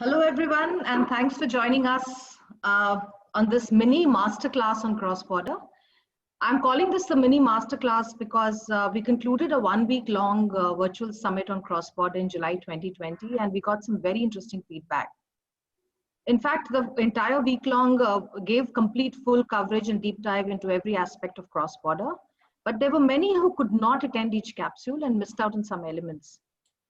Hello, everyone, and thanks for joining us on this mini masterclass on cross-border. I'm calling this the mini masterclass because we concluded a one-week-long virtual summit on cross-border in July 2020, and we got some very interesting feedback. In fact, the entire week-long gave complete full coverage and deep dive into every aspect of cross-border, but there were many who could not attend each capsule and missed out on some elements.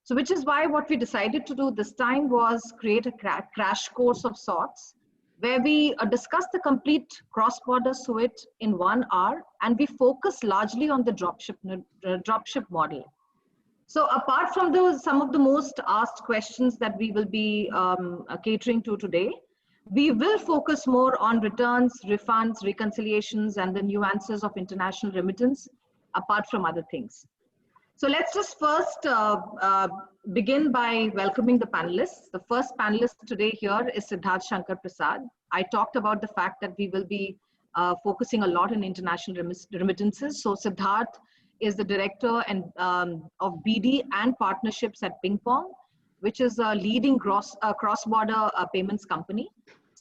So which is why what we decided to do this time was create a crash course of sorts, where we discuss the complete cross-border suite in 1 hour, and we focus largely on the dropship model. So apart from some of the most asked questions that we will be catering to today, we will focus more on returns, refunds, reconciliations, and the nuances of international remittance, apart from other things. So let's just first begin by welcoming the panelists. The first panelist today here is Siddharth Shankar Prasad. I talked about the fact that we will be focusing a lot on international remittances. So Siddharth is the director of BD and partnerships at Pingpong, which is a leading cross-border payments company.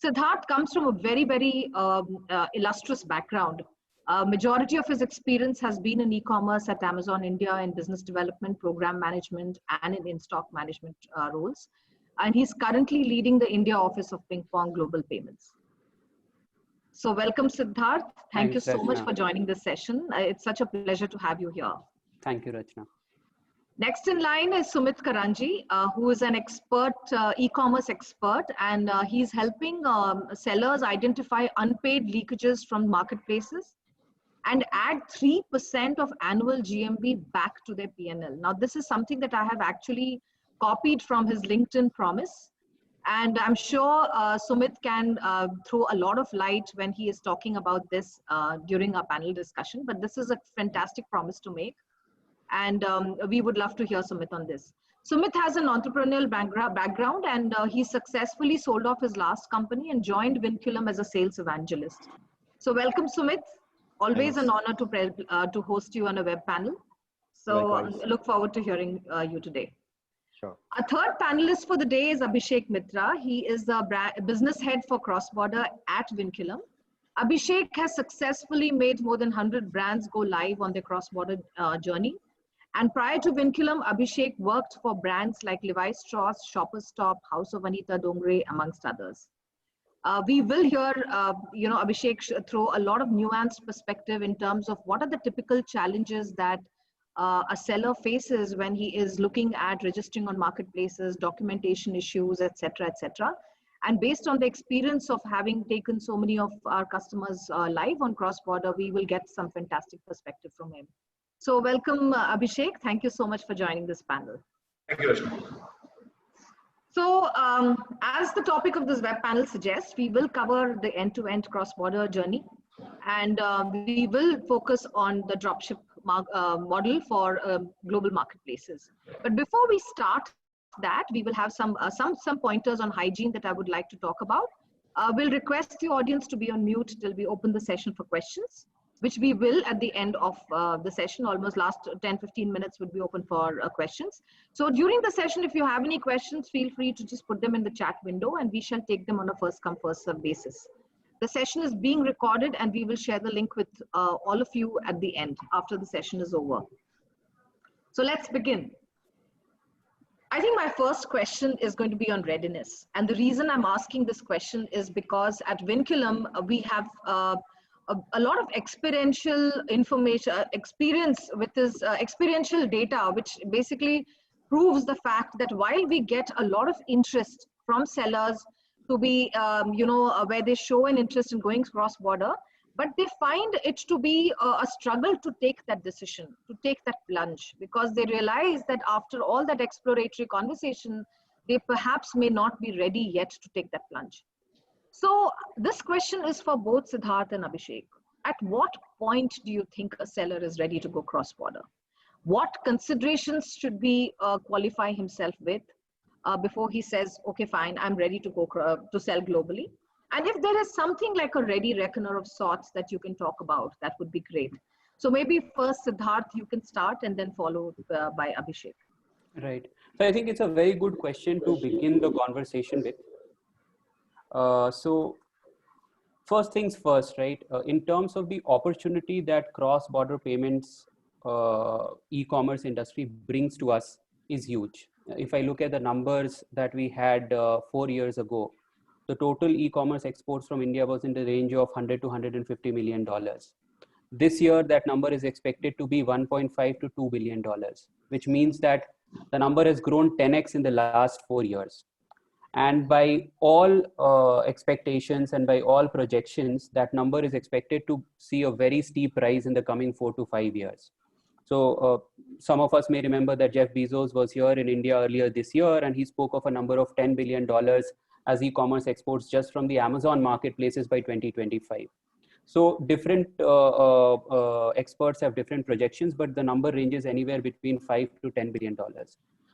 Siddharth comes from a very, very illustrious background. Majority of his experience has been in e-commerce at Amazon India in business development, program management, and in in-stock management roles. And he's currently leading the India office of Pingpong Global Payments. So welcome, Siddharth. Thank you so much for joining this session. It's such a pleasure to have you here. Thank you, Rachna. Next in line is Sumit Karanji, who is an expert, e-commerce expert, and he's helping sellers identify unpaid leakages from marketplaces and add 3% of annual GMV back to their PNL. Now, this is something that I have actually copied from his LinkedIn promise. And I'm sure Sumit can throw a lot of light when he is talking about this during our panel discussion, but this is a fantastic promise to make. And we would love to hear Sumit on this. Sumit has an entrepreneurial background, and he successfully sold off his last company and joined Vinculum as a sales evangelist. So welcome, Sumit. Always an honor to host you on a web panel. So I look forward to hearing you today. Sure. Our third panelist for the day is Abhishek Mitra. He is the business head for cross-border at Vinculum. Abhishek has successfully made more than 100 brands go live on their cross-border journey. And prior to Vinculum, Abhishek worked for brands like Levi Strauss, Shoppers Stop, House of Anita Dongre, amongst others. We will hear, Abhishek throw a lot of nuanced perspective in terms of what are the typical challenges that a seller faces when he is looking at registering on marketplaces, documentation issues, etc., etc. And based on the experience of having taken so many of our customers live on cross-border, we will get some fantastic perspective from him. So welcome, Abhishek. Thank you so much for joining this panel. Thank you, Rachna. So as the topic of this web panel suggests, we will cover the end-to-end cross-border journey, and we will focus on the dropship model for global marketplaces. But before we start that, we will have some pointers on hygiene that I would like to talk about. We'll request the audience to be on mute till we open the session for questions, which we will at the end of the session. Almost last 10-15 minutes would be open for questions. So during the session, if you have any questions, feel free to just put them in the chat window and we shall take them on a first come first serve basis. The session is being recorded and we will share the link with all of you at the end after the session is over. So let's begin. I think my first question is going to be on readiness. And the reason I'm asking this question is because at Vinculum, we have a lot of experiential information, experience with this experiential data, which basically proves the fact that while we get a lot of interest from sellers to be, where they show an interest in going cross-border, but they find it to be a struggle to take that decision, to take that plunge, because they realize that after all that exploratory conversation, they perhaps may not be ready yet to take that plunge. So this question is for both Siddharth and Abhishek. At what point do you think a seller is ready to go cross-border? What considerations should we qualify himself with before he says, okay, fine, I'm ready to go to sell globally? And if there is something like a ready reckoner of sorts that you can talk about, that would be great. So maybe first, Siddharth, you can start and then followed by Abhishek. Right. So I think it's a very good question to begin the conversation with. So first things first, right? In terms of the opportunity that cross-border payments e-commerce industry brings to us is huge. If I look at the numbers that we had 4 years ago, the total e-commerce exports from India was in the range of 100 to 150 million dollars. This year, that number is expected to be 1.5 to 2 billion dollars, which means that the number has grown 10x in the last 4 years. And by all expectations and by all projections, that number is expected to see a very steep rise in the coming 4 to 5 years. So some of us may remember that Jeff Bezos was here in India earlier this year, and he spoke of a number of $10 billion as e-commerce exports just from the Amazon marketplaces by 2025. So different experts have different projections, but the number ranges anywhere between $5 to $10 billion.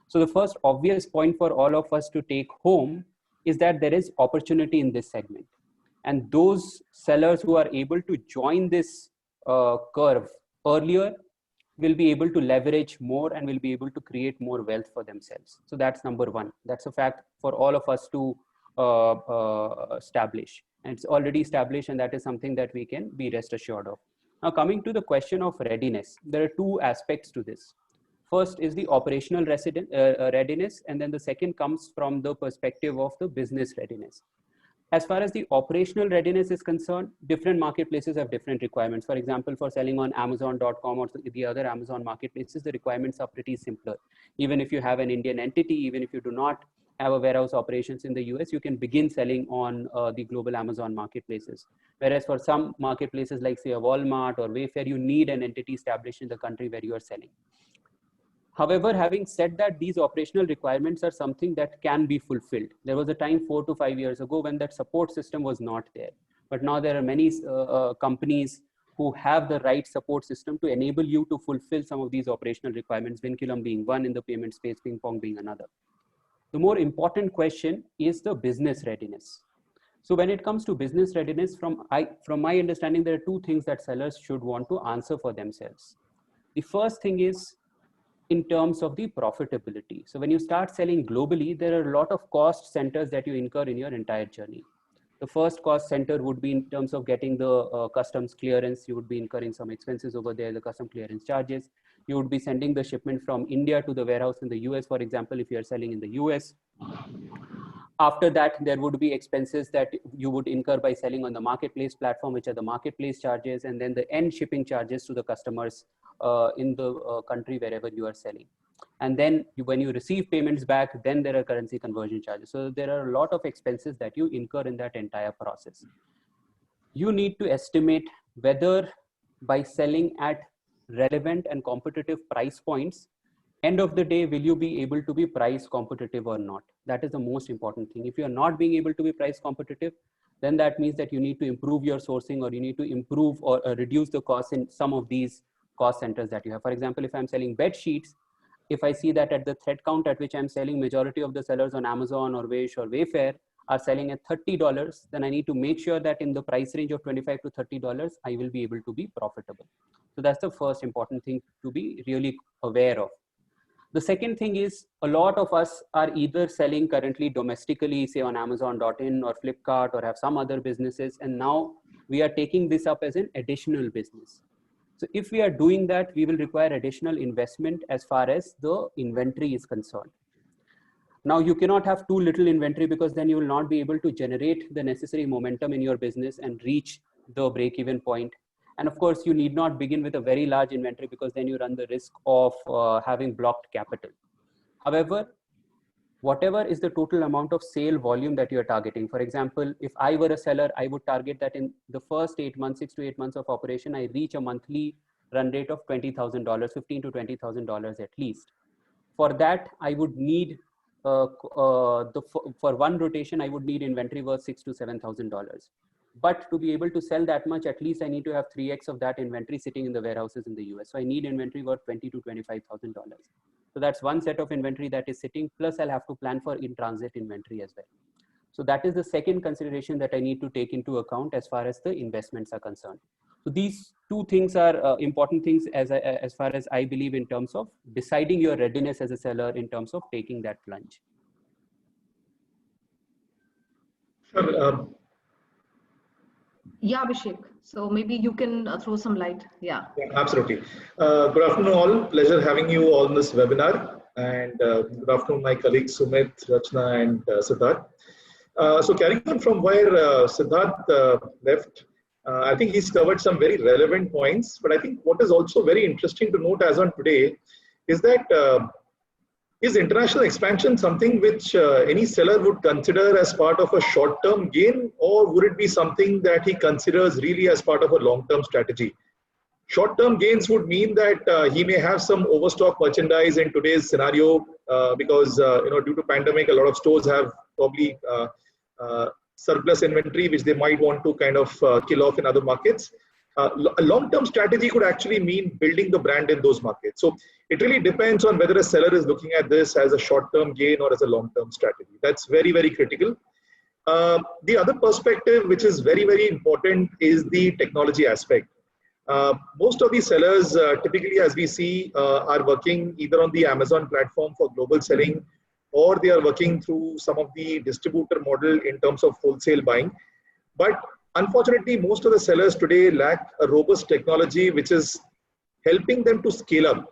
So the first obvious point for all of us to take home is that there is opportunity in this segment. And those sellers who are able to join this curve earlier will be able to leverage more and will be able to create more wealth for themselves. So that's number one. That's a fact for all of us to establish. And it's already established, and that is something that we can be rest assured of. Now, coming to the question of readiness, there are two aspects to this. First is the operational readiness, and then the second comes from the perspective of the business readiness. As far as the operational readiness is concerned, different marketplaces have different requirements. For example, for selling on Amazon.com or the other Amazon marketplaces, the requirements are pretty simpler. Even if you have an Indian entity, even if you do not have a warehouse operations in the US, you can begin selling on the global Amazon marketplaces. Whereas for some marketplaces like say a Walmart or Wayfair, you need an entity established in the country where you are selling. However, having said that, these operational requirements are something that can be fulfilled. There was a time 4 to 5 years ago when that support system was not there. But now there are many companies who have the right support system to enable you to fulfill some of these operational requirements, Vinculum being one, in the payment space, Ping Pong being another. The more important question is the business readiness. So when it comes to business readiness, from my understanding, there are two things that sellers should want to answer for themselves. The first thing is in terms of the profitability. So when you start selling globally, there are a lot of cost centers that you incur in your entire journey. The first cost center would be in terms of getting the customs clearance. You would be incurring some expenses over there, the custom clearance charges. You would be sending the shipment from India to the warehouse in the US, for example, if you are selling in the US. After that, there would be expenses that you would incur by selling on the marketplace platform, which are the marketplace charges, and then the end shipping charges to the customers in the country wherever you are selling. And then when you receive payments back, then there are currency conversion charges. So there are a lot of expenses that you incur in that entire process. You need to estimate whether by selling at relevant and competitive price points, end of the day, will you be able to be price competitive or not? That is the most important thing. If you are not being able to be price competitive, then that means that you need to improve your sourcing, or you need to improve or reduce the cost in some of these cost centers that you have. For example, if I'm selling bed sheets, if I see that at the thread count at which I'm selling, majority of the sellers on Amazon or Wish or Wayfair are selling at $30, then I need to make sure that in the price range of $25 to $30, I will be able to be profitable. So that's the first important thing to be really aware of. The second thing is, a lot of us are either selling currently domestically, say on Amazon.in or Flipkart, or have some other businesses, and now we are taking this up as an additional business. So if we are doing that, we will require additional investment as far as the inventory is concerned. Now, you cannot have too little inventory, because then you will not be able to generate the necessary momentum in your business and reach the break-even point. And of course, you need not begin with a very large inventory, because then you run the risk of having blocked capital. However, whatever is the total amount of sale volume that you are targeting. For example, if I were a seller, I would target that in the first 8 months, 6 to 8 months of operation, I reach a monthly run rate of $20,000, $15,000 to $20,000 at least. For that, I would need for one rotation, I would need inventory worth $6,000 to $7,000. But to be able to sell that much, at least I need to have 3x of that inventory sitting in the warehouses in the US. So I need inventory worth $20,000 to $25,000. So that's one set of inventory that is sitting, plus I'll have to plan for in-transit inventory as well. So that is the second consideration that I need to take into account as far as the investments are concerned. So these two things are important things as far as I believe in terms of deciding your readiness as a seller in terms of taking that plunge. Sure. Yeah, Abhishek. So maybe you can throw some light. Yeah. Yeah, absolutely. Good afternoon, all. Pleasure having you on this webinar. And good afternoon, my colleagues Sumit, Rachna, and Siddharth. So carrying on from where Siddharth left, I think he's covered some very relevant points. But I think what is also very interesting to note as on today is that is international expansion something which any seller would consider as part of a short-term gain, or would it be something that he considers really as part of a long-term strategy? Short-term gains would mean that he may have some overstock merchandise in today's scenario because due to pandemic, a lot of stores have probably surplus inventory which they might want to kind of kill off in other markets. A long-term strategy could actually mean building the brand in those markets. So it really depends on whether a seller is looking at this as a short-term gain or as a long-term strategy. That's very, very critical. The other perspective, which is very, very important, is the technology aspect. Most of these sellers, typically, as we see, are working either on the Amazon platform for global selling, or they are working through some of the distributor model in terms of wholesale buying. But unfortunately, most of the sellers today lack a robust technology which is helping them to scale up.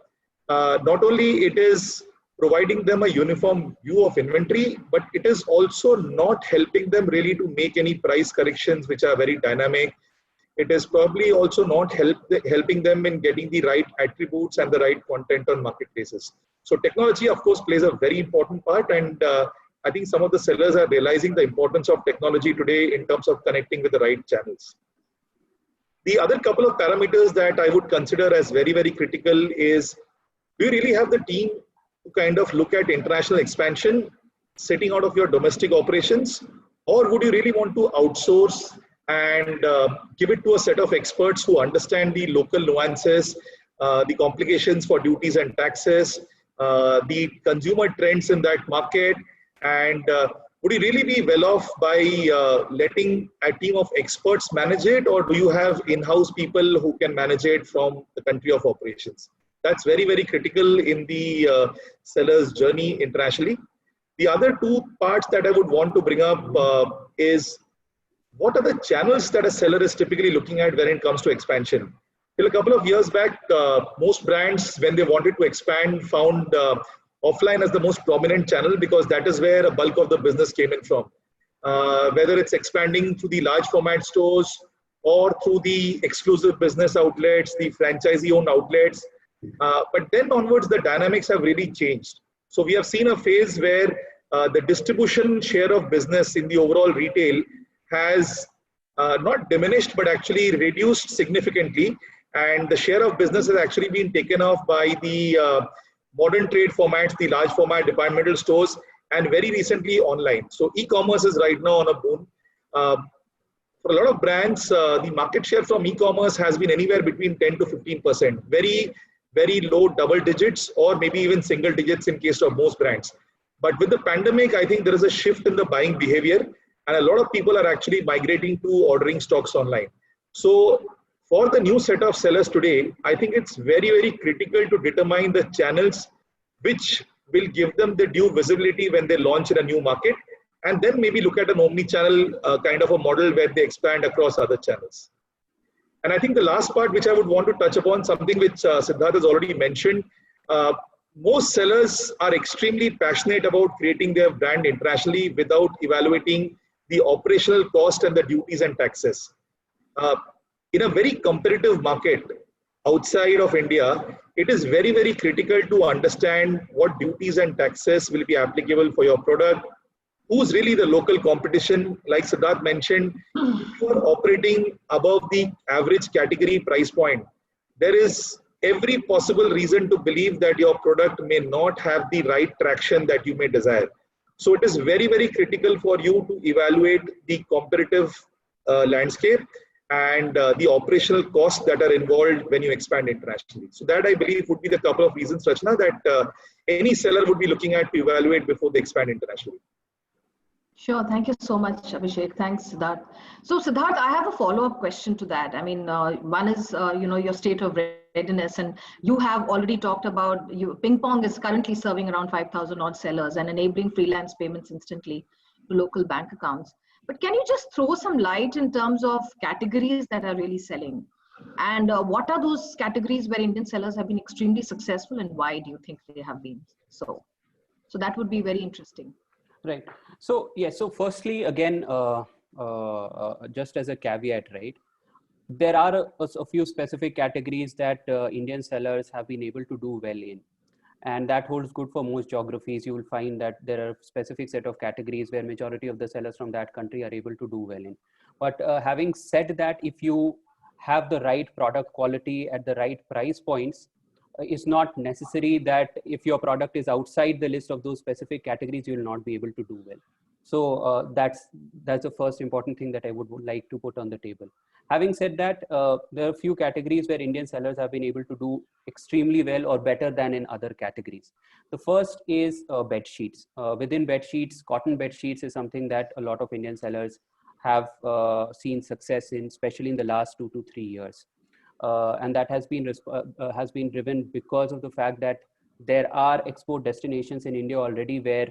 Not only it is providing them a uniform view of inventory, but it is also not helping them really to make any price corrections which are very dynamic. It is probably also not helping them in getting the right attributes and the right content on marketplaces. So technology, of course, plays a very important part, and I think some of the sellers are realizing the importance of technology today in terms of connecting with the right channels. The other couple of parameters that I would consider as very, very critical is, do you really have the team to kind of look at international expansion sitting out of your domestic operations, or would you really want to outsource and give it to a set of experts who understand the local nuances, the complications for duties and taxes, the consumer trends in that market, and would you really be well off by letting a team of experts manage it, or do you have in-house people who can manage it from the country of operations? That's very, very critical in the seller's journey internationally. The other two parts that I would want to bring up is, what are the channels that a seller is typically looking at when it comes to expansion? Till a couple of years back, most brands, when they wanted to expand, found offline as the most prominent channel, because that is where a bulk of the business came in from. Whether it's expanding through the large format stores or through the exclusive business outlets, the franchisee-owned outlets. But then onwards, the dynamics have really changed. So we have seen a phase where the distribution share of business in the overall retail has not diminished, but actually reduced significantly. And the share of business has actually been taken off by the modern trade formats, the large format departmental stores, and very recently online. So e-commerce is right now on a boom. For a lot of brands, the market share from e-commerce has been anywhere between 10 to 15%. Very, very low double digits, or maybe even single digits in case of most brands. But with the pandemic, I think there is a shift in the buying behavior, and a lot of people are actually migrating to ordering stocks online. So for the new set of sellers today, I think it's very, very critical to determine the channels which will give them the due visibility when they launch in a new market, and then maybe look at an omni-channel kind of a model where they expand across other channels. And I think the last part which I would want to touch upon, something which Siddharth has already mentioned, most sellers are extremely passionate about creating their brand internationally without evaluating the operational cost and the duties and taxes. In a very competitive market outside of India, it is very, very critical to understand what duties and taxes will be applicable for your product, who's really the local competition. Like Siddharth mentioned, if you are operating above the average category price point, there is every possible reason to believe that your product may not have the right traction that you may desire. So it is very, very critical for you to evaluate the competitive landscape and the operational costs that are involved when you expand internationally. So that, I believe, would be the couple of reasons, Rachna, that any seller would be looking at to evaluate before they expand internationally. Sure. Thank you so much, Abhishek. Thanks, Siddharth. So, Siddharth, I have a follow-up question to that. I mean, one is, your state of readiness, and you have already talked about Ping Pong is currently serving around 5,000 odd sellers and enabling freelance payments instantly to local bank accounts. But can you just throw some light in terms of categories that are really selling? And what are those categories where Indian sellers have been extremely successful, and why do you think they have been so? So that would be very interesting. Right. So, yeah, so firstly, again, just as a caveat, right, there are a few specific categories that Indian sellers have been able to do well in. And that holds good for most geographies. You will find that there are specific set of categories where majority of the sellers from that country are able to do well in. But having said that, if you have the right product quality at the right price points, it's not necessary that if your product is outside the list of those specific categories, you will not be able to do well. So that's the first important thing that I would like to put on the table. Having said that, there are a few categories where Indian sellers have been able to do extremely well or better than in other categories. The first is bed sheets. Within bed sheets, cotton bed sheets is something that a lot of Indian sellers have seen success in, especially in the last 2 to 3 years. And that has been driven because of the fact that there are export destinations in India already where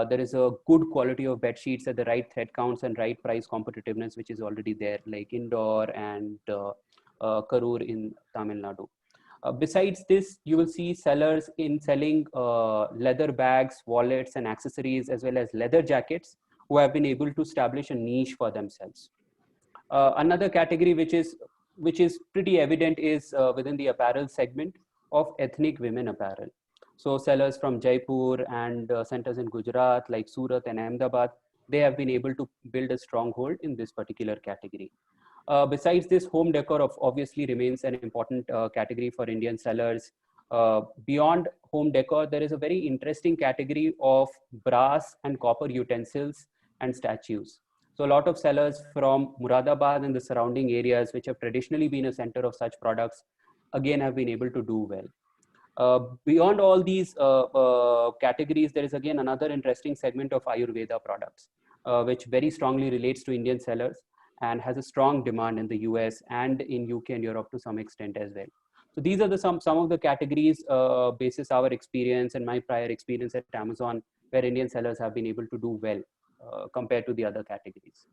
there is a good quality of bed sheets at the right thread counts and right price competitiveness, which is already there, like Indore and Karur in Tamil Nadu. Besides this, you will see sellers in selling leather bags, wallets, and accessories, as well as leather jackets, who have been able to establish a niche for themselves. Another category which is pretty evident is within the apparel segment of ethnic women apparel. So sellers from Jaipur and centers in Gujarat like Surat and Ahmedabad, they have been able to build a stronghold in this particular category. Besides this, home decor obviously remains an important category for Indian sellers. Beyond home decor, there is a very interesting category of brass and copper utensils and statues. So a lot of sellers from Muradabad and the surrounding areas, which have traditionally been a center of such products, again have been able to do well. Beyond all these categories, there is again another interesting segment of Ayurveda products, which very strongly relates to Indian sellers and has a strong demand in the US and in UK and Europe to some extent as well. So these are some of the categories basis our experience and my prior experience at Amazon, where Indian sellers have been able to do well compared to the other categories.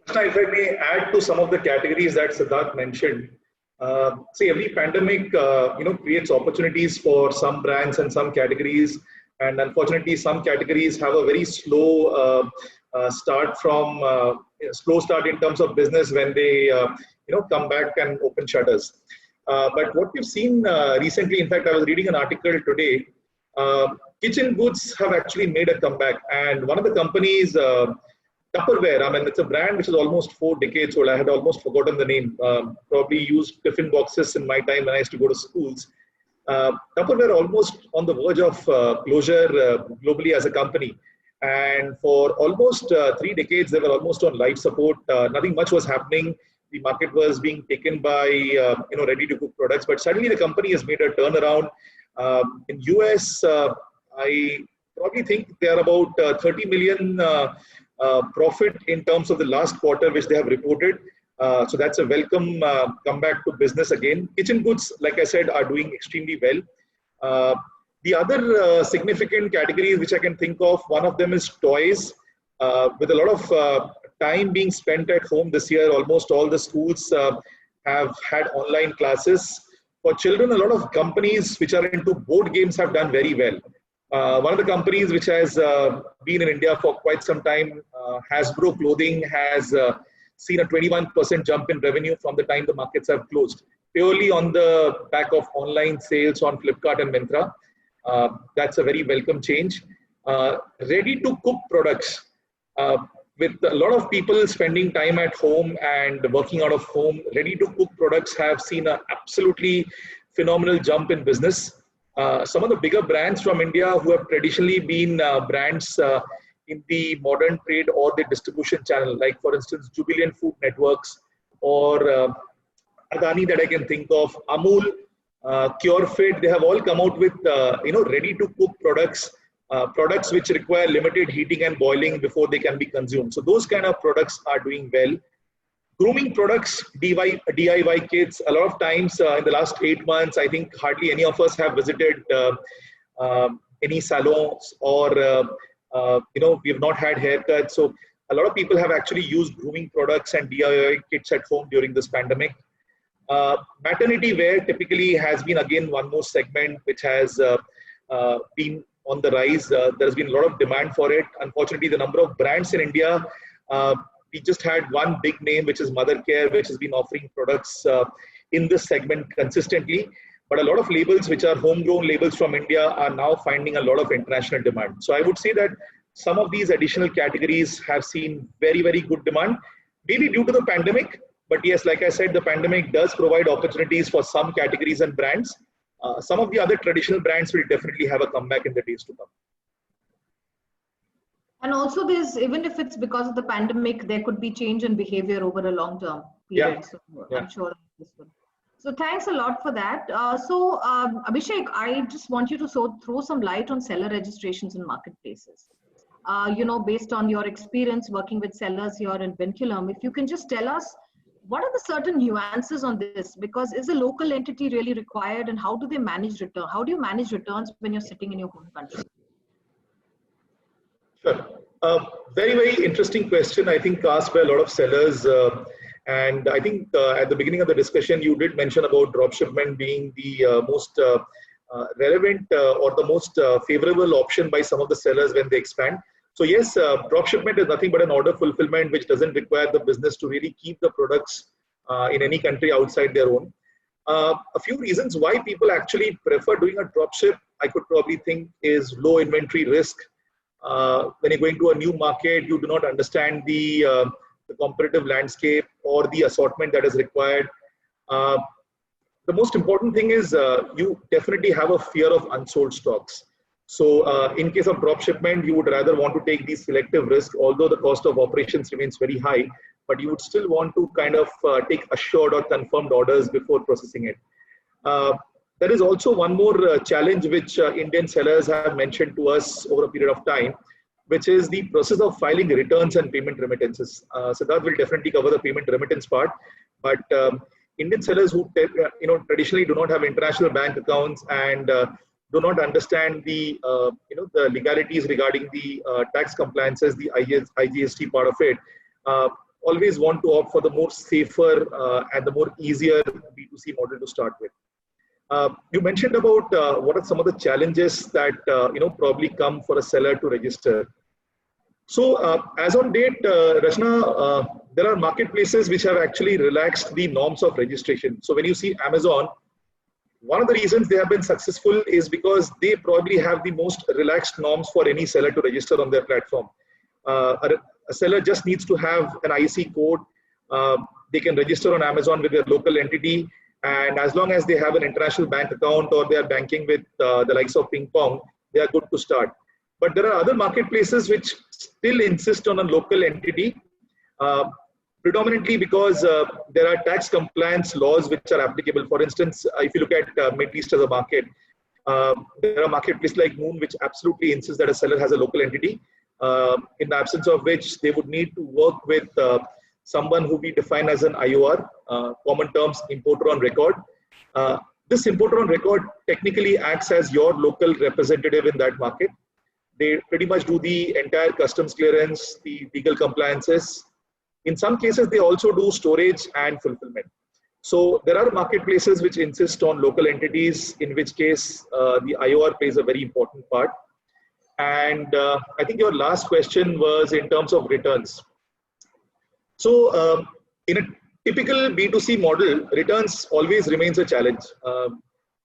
If I may add to some of the categories that Siddharth mentioned, see, every pandemic, creates opportunities for some brands and some categories, and unfortunately, some categories have a very slow start in terms of business when they, come back and open shutters. But what we've seen recently, in fact, I was reading an article today. Kitchen goods have actually made a comeback, and one of the companies, Tupperware, I mean, it's a brand which is almost 4 decades old. I had almost forgotten the name. Probably used tiffin boxes in my time when I used to go to schools. Tupperware almost on the verge of closure globally as a company. And for almost 3 decades, they were almost on life support. Nothing much was happening. The market was being taken by ready-to-cook products. But suddenly the company has made a turnaround. In US, I probably think they are about 30 million profit in terms of the last quarter, which they have reported. So that's a welcome comeback to business again. Kitchen goods, like I said, are doing extremely well. The other significant categories which I can think of, one of them is toys. With a lot of time being spent at home this year, almost all the schools have had online classes. For children, a lot of companies which are into board games have done very well. One of the companies which has been in India for quite some time, Hasbro Clothing, has seen a 21% jump in revenue from the time the markets have closed, purely on the back of online sales on Flipkart and Myntra. That's a very welcome change. Ready-to-cook products, with a lot of people spending time at home and working out of home, ready-to-cook products have seen an absolutely phenomenal jump in business. Some of the bigger brands from India who have traditionally been brands in the modern trade or the distribution channel, like for instance, Jubilant Food Networks or Adani that I can think of, Amul, CureFit, they have all come out with ready-to-cook products products which require limited heating and boiling before they can be consumed. So those kind of products are doing well. Grooming products, DIY kits, a lot of times in the last 8 months, I think hardly any of us have visited any salons, or we have not had haircuts. So a lot of people have actually used grooming products and DIY kits at home during this pandemic. Maternity wear typically has been again one more segment which has been on the rise. There's been a lot of demand for it. Unfortunately, the number of brands in India, we just had one big name, which is Mothercare, which has been offering products in this segment consistently. But a lot of labels which are homegrown labels from India are now finding a lot of international demand. So I would say that some of these additional categories have seen very, very good demand, maybe due to the pandemic. But yes, like I said, the pandemic does provide opportunities for some categories and brands. Some of the other traditional brands will definitely have a comeback in the days to come. And also there's, even if it's because of the pandemic, there could be change in behavior over a long-term period. Yeah. So Yeah. I'm sure this will. So thanks a lot for that. Abhishek, I just want you to throw some light on seller registrations in marketplaces. Based on your experience working with sellers here in Vinculum, if you can just tell us, what are the certain nuances on this? Because is a local entity really required, and how do they manage return? How do you manage returns when you're sitting in your home country? Sure. Very, very interesting question. I think asked by a lot of sellers. And I think at the beginning of the discussion, you did mention about dropshipment being the most relevant or the most favorable option by some of the sellers when they expand. So yes, dropshipment is nothing but an order fulfillment which doesn't require the business to really keep the products in any country outside their own. A few reasons why people actually prefer doing a dropship, I could probably think, is low inventory risk. When you're going to a new market, you do not understand the competitive landscape or the assortment that is required. The most important thing is you definitely have a fear of unsold stocks. So in case of drop shipment, you would rather want to take these selective risks, although the cost of operations remains very high, but you would still want to kind of take assured or confirmed orders before processing it. There is also one more challenge which Indian sellers have mentioned to us over a period of time, which is the process of filing returns and payment remittances. Siddharth will definitely cover the payment remittance part, but Indian sellers who traditionally do not have international bank accounts and do not understand the the legalities regarding the tax compliances, the IGST part of it, always want to opt for the more safer and the more easier B2C model to start with. You mentioned about what are some of the challenges that probably come for a seller to register. So as on date, Rachna, there are marketplaces which have actually relaxed the norms of registration. So when you see Amazon, one of the reasons they have been successful is because they probably have the most relaxed norms for any seller to register on their platform. A seller just needs to have an IC code. They can register on Amazon with their local entity. And as long as they have an international bank account or they are banking with the likes of Ping Pong, they are good to start. But there are other marketplaces which still insist on a local entity, predominantly because there are tax compliance laws which are applicable. For instance, if you look at Middle East as a market, there are marketplaces like Noon which absolutely insist that a seller has a local entity, in the absence of which they would need to work with someone who we define as an IOR, common terms, importer on record. This importer on record technically acts as your local representative in that market. They pretty much do the entire customs clearance, the legal compliances. In some cases, they also do storage and fulfillment. So there are marketplaces which insist on local entities, in which case the IOR plays a very important part. And I think your last question was in terms of returns. So in a typical B2C model, returns always remains a challenge.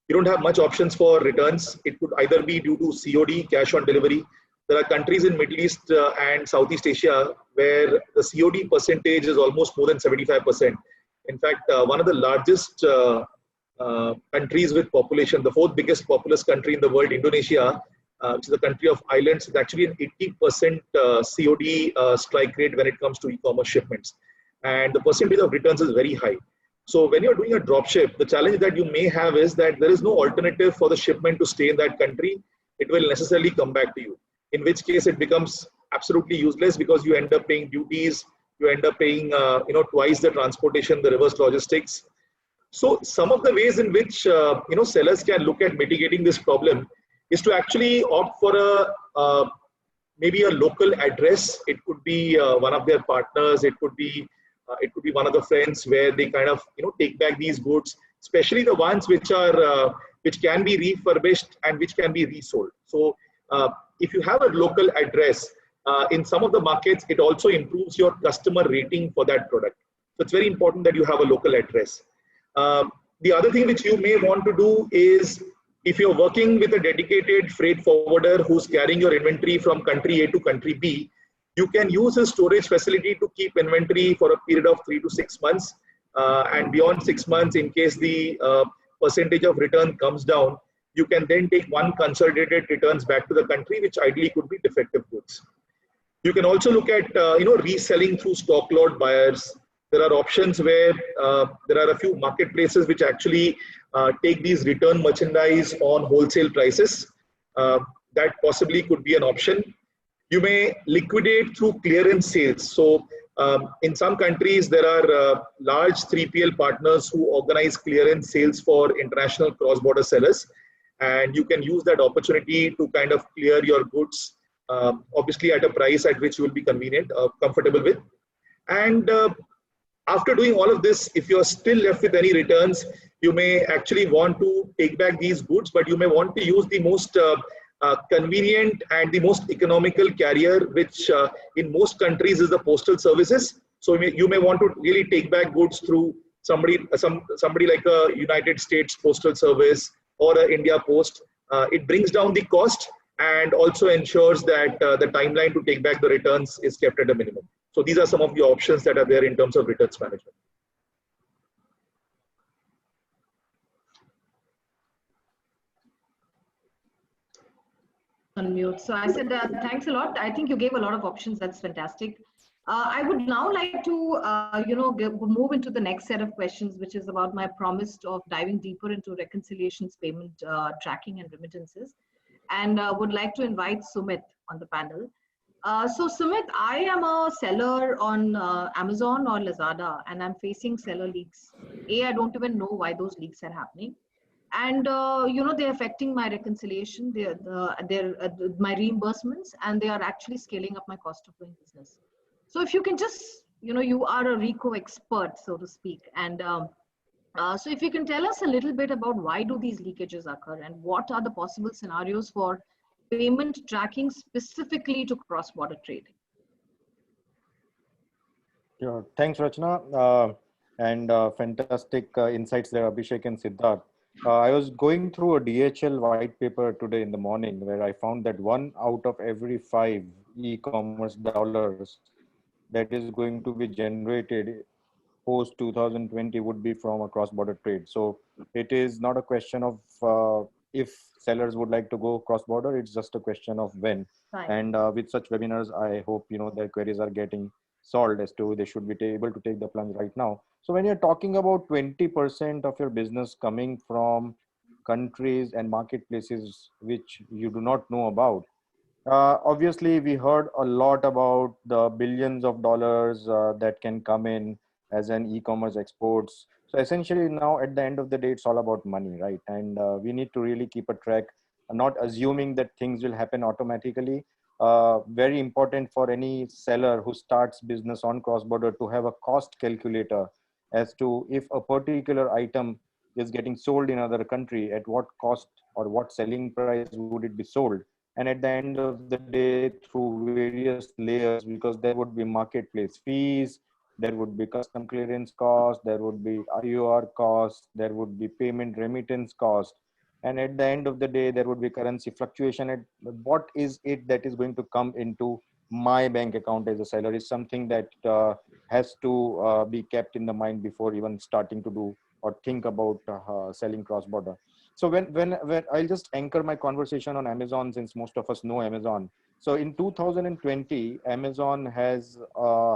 You don't have much options for returns. It could either be due to COD, cash on delivery. There are countries in Middle East and Southeast Asia where the COD percentage is almost more than 75%. In fact, one of the largest countries with population, the fourth biggest populous country in the world, Indonesia, which is a country of islands, is actually an 80% COD strike rate when it comes to e-commerce shipments. And the percentage of returns is very high. So when you're doing a drop ship, the challenge that you may have is that there is no alternative for the shipment to stay in that country. it will necessarily come back to you. In which case it becomes absolutely useless because you end up paying duties, you end up paying twice the transportation, the reverse logistics. So some of the ways in which sellers can look at mitigating this problem is to actually opt for maybe a local address. It could be one of their partners. It could be one of the friends where they kind of take back these goods, especially the ones which are which can be refurbished and which can be resold. So if you have a local address in some of the markets, it also improves your customer rating for that product. So it's very important that you have a local address. The other thing which you may want to do is, if you're working with a dedicated freight forwarder who's carrying your inventory from country A to country B, you can use a storage facility to keep inventory for a period of 3 to 6 months. And beyond 6 months, in case the percentage of return comes down, you can then take one consolidated returns back to the country, which ideally could be defective goods. You can also look at reselling through stock load buyers. There are options where there are a few marketplaces which actually take these return merchandise on wholesale prices. That possibly could be an option. You may liquidate through clearance sales. So in some countries, there are large 3PL partners who organize clearance sales for international cross-border sellers. And you can use that opportunity to kind of clear your goods, obviously at a price at which you will be comfortable with. And after doing all of this, if you're still left with any returns, you may actually want to take back these goods, but you may want to use the most convenient and the most economical carrier, which in most countries is the postal services. So you may want to really take back goods through somebody like a United States Postal Service or a India Post. It brings down the cost and also ensures that the timeline to take back the returns is kept at a minimum. So these are some of the options that are there in terms of returns management. Unmute. So I said, thanks a lot. I think you gave a lot of options. That's fantastic. I would now like to, move into the next set of questions, which is about my promise of diving deeper into reconciliations, payment tracking, and remittances. And would like to invite Sumit on the panel. So Sumit, I am a seller on Amazon or Lazada, and I'm facing seller leaks. I don't even know why those leaks are happening. And they're affecting my reconciliation, my reimbursements, and they are actually scaling up my cost of doing business. So if you can just, you are a RECO expert, so to speak, and so if you can tell us a little bit about why do these leakages occur and what are the possible scenarios for payment tracking specifically to cross-border trading. Sure. Thanks, Rachna, and fantastic insights there, Abhishek and Siddharth. I was going through a DHL white paper today in the morning where I found that 1 out of every 5 e-commerce dollars that is going to be generated post 2020 would be from a cross-border trade. So it is not a question of if sellers would like to go cross-border, it's just a question of when. Fine. And with such webinars, I hope their queries are getting solved as to they should be able to take the plunge right now. So when you're talking about 20% of your business coming from countries and marketplaces which you do not know about, obviously we heard a lot about the billions of dollars that can come in as an e-commerce exports. So essentially now at the end of the day, it's all about money, right? And we need to really keep a track, not assuming that things will happen automatically. Very important for any seller who starts business on cross-border to have a cost calculator as to if a particular item is getting sold in another country, at what cost or what selling price would it be sold. And at the end of the day, through various layers, because there would be marketplace fees, there would be custom clearance cost, there would be IOR cost, there would be payment remittance cost. And at the end of the day, there would be currency fluctuation. And what is it that is going to come into my bank account as a seller is something that has to be kept in the mind before even starting to do or think about selling cross-border. So when I'll just anchor my conversation on Amazon, since most of us know Amazon. So in 2020, Amazon has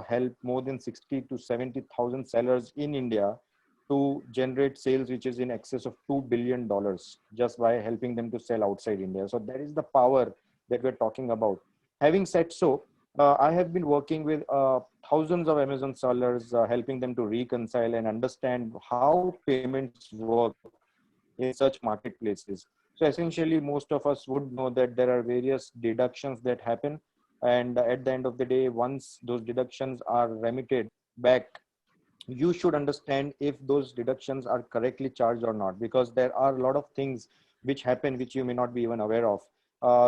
helped more than 60 to 70,000 sellers in India to generate sales which is in excess of $2 billion just by helping them to sell outside India. So that is the power that we're talking about. Having said so, I have been working with thousands of Amazon sellers, helping them to reconcile and understand how payments work in such marketplaces. So essentially, most of us would know that there are various deductions that happen. And at the end of the day, once those deductions are remitted back, you should understand if those deductions are correctly charged or not, because there are a lot of things which happen which you may not be even aware of.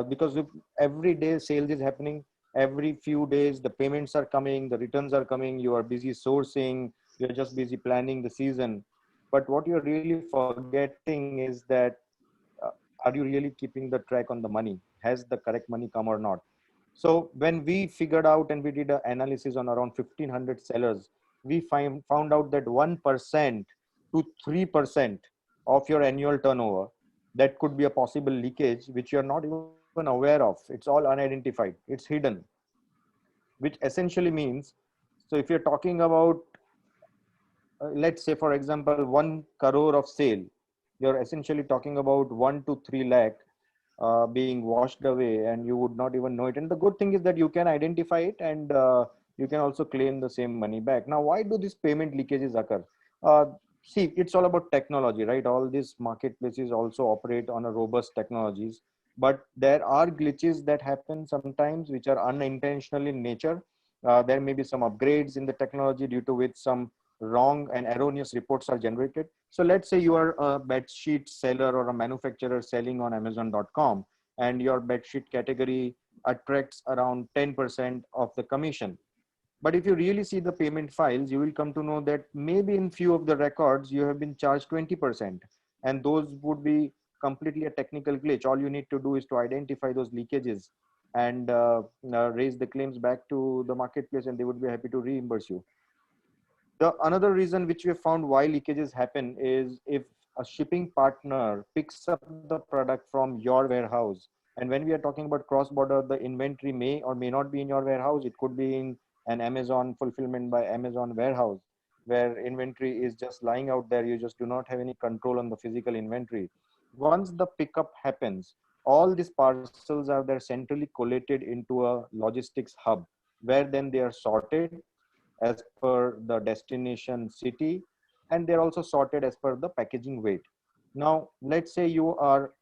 Because if every day sales is happening, every few days the payments are coming, the returns are coming, you are busy sourcing, you're just busy planning the season. But what you're really forgetting is that uh, are you really keeping the track on the money? Has the correct money come or not? So when we figured out and we did an analysis on around 1500 sellers, we found out that 1% to 3% of your annual turnover, that could be a possible leakage, which you're not even aware of. It's all unidentified. It's hidden, which essentially means, so if you're talking about, let's say, for example, 1 crore of sale, you're essentially talking about 1 to 3 lakh being washed away, and you would not even know it. And the good thing is that you can identify it, and you can also claim the same money back. Now, why do these payment leakages occur? uh, See, it's all about technology, right? All these marketplaces also operate on a robust technologies, but there are glitches that happen sometimes which are unintentional in nature. There may be some upgrades in the technology due to which some wrong and erroneous reports are generated. So let's say you are a bedsheet seller or a manufacturer selling on Amazon.com, and your bedsheet category attracts around 10% of the commission. But if you really see the payment files, you will come to know that maybe in few of the records, you have been charged 20%. And those would be completely a technical glitch. All you need to do is to identify those leakages and raise the claims back to the marketplace, and they would be happy to reimburse you. The another reason which we have found why leakages happen is if a shipping partner picks up the product from your warehouse. And when we are talking about cross border, the inventory may or may not be in your warehouse. It could be in an Amazon fulfillment by Amazon warehouse, where inventory is just lying out there. You just do not have any control on the physical inventory. Once the pickup happens, all these parcels are there centrally collated into a logistics hub, where then they are sorted as per the destination city, and they're also sorted as per the packaging weight. Now, let's say you are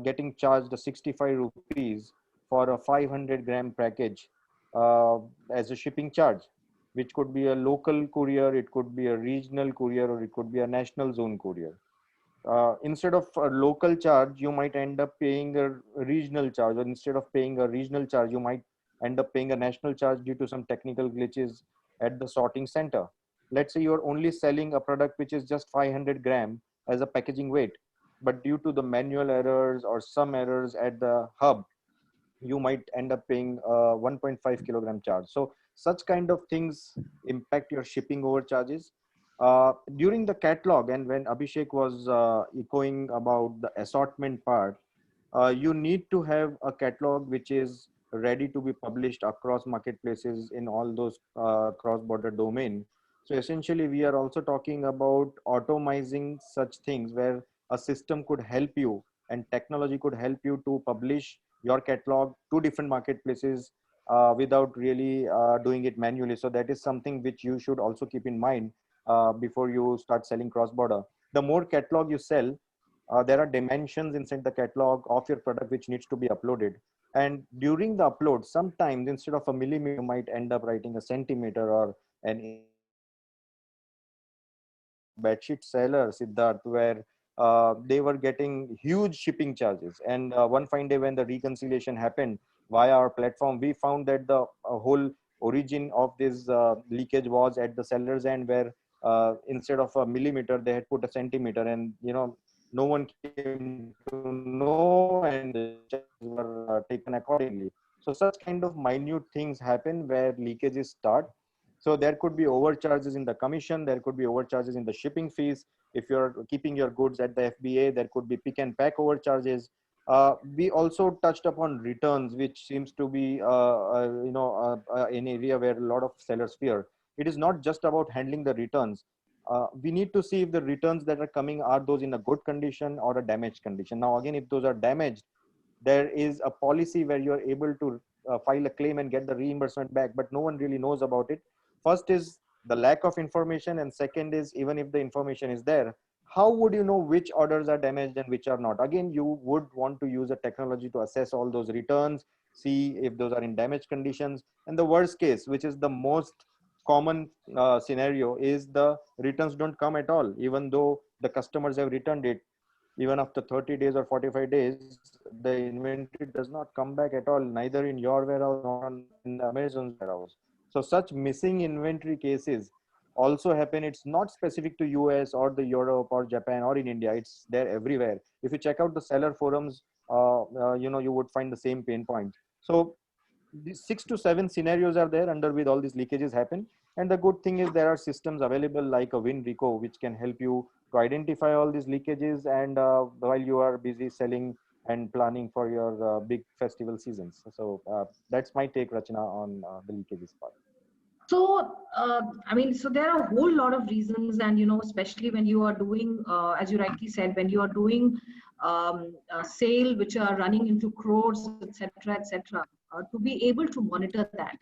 getting charged a 65 rupees for a 500-gram package as a shipping charge, which could be a local courier, it could be a regional courier, or it could be a national zone courier. Instead of a local charge, you might end up paying a regional charge, or instead of paying a regional charge, you might end up paying a national charge due to some technical glitches at the sorting center. Let's say you're only selling a product which is just 500 gram as a packaging weight, but due to the manual errors or some errors at the hub, you might end up paying a 1.5 kilogram charge. So such kind of things impact your shipping overcharges. During the catalog, and when Abhishek was echoing about the assortment part, you need to have a catalog which is ready to be published across marketplaces in all those cross-border domain. So essentially, we are also talking about automizing such things where a system could help you and technology could help you to publish your catalog to different marketplaces without really doing it manually. So that is something which you should also keep in mind before you start selling cross-border. The more catalog you sell, there are dimensions inside the catalog of your product which needs to be uploaded. And during the upload, sometimes instead of a millimeter, you might end up writing a centimeter or an bedsheet seller, Siddharth, where they were getting huge shipping charges. And one fine day when the reconciliation happened via our platform, we found that the whole origin of this leakage was at the seller's end, where instead of a millimeter, they had put a centimeter, and no one came to know, and the charges were taken accordingly. So such kind of minute things happen where leakages start. So there could be overcharges in the commission, there could be overcharges in the shipping fees. If you're keeping your goods at the FBA, there could be pick and pack overcharges. We also touched upon returns, which seems to be an area where a lot of sellers fear. It is not just about handling the returns. we need to see if the returns that are coming are those in a good condition or a damaged condition. Now, again, if those are damaged, there is a policy where you're able to file a claim and get the reimbursement back, but no one really knows about it. First is the lack of information, and second is, even if the information is there, how would you know which orders are damaged and which are not? Again, you would want to use a technology to assess all those returns, see if those are in damaged conditions. And the worst case, which is the most common scenario, is the returns don't come at all, even though the customers have returned it. Even after 30 days or 45 days, the inventory does not come back at all, neither in your warehouse nor in Amazon's warehouse. So such missing inventory cases also happen. It's not specific to US or the Europe or Japan or in India. It's there everywhere. If you check out the seller forums, you would find the same pain point. So these 6 to 7 scenarios are there under which all these leakages happen. And the good thing is there are systems available like a WinReco, which can help you to identify all these leakages, and while you are busy selling and planning for your big festival seasons. So that's my take, Rachna, on the leakages part. So, so there are a whole lot of reasons, and especially when you are doing, as you rightly said, when you are doing a sale which are running into crores, etc., etc., to be able to monitor that,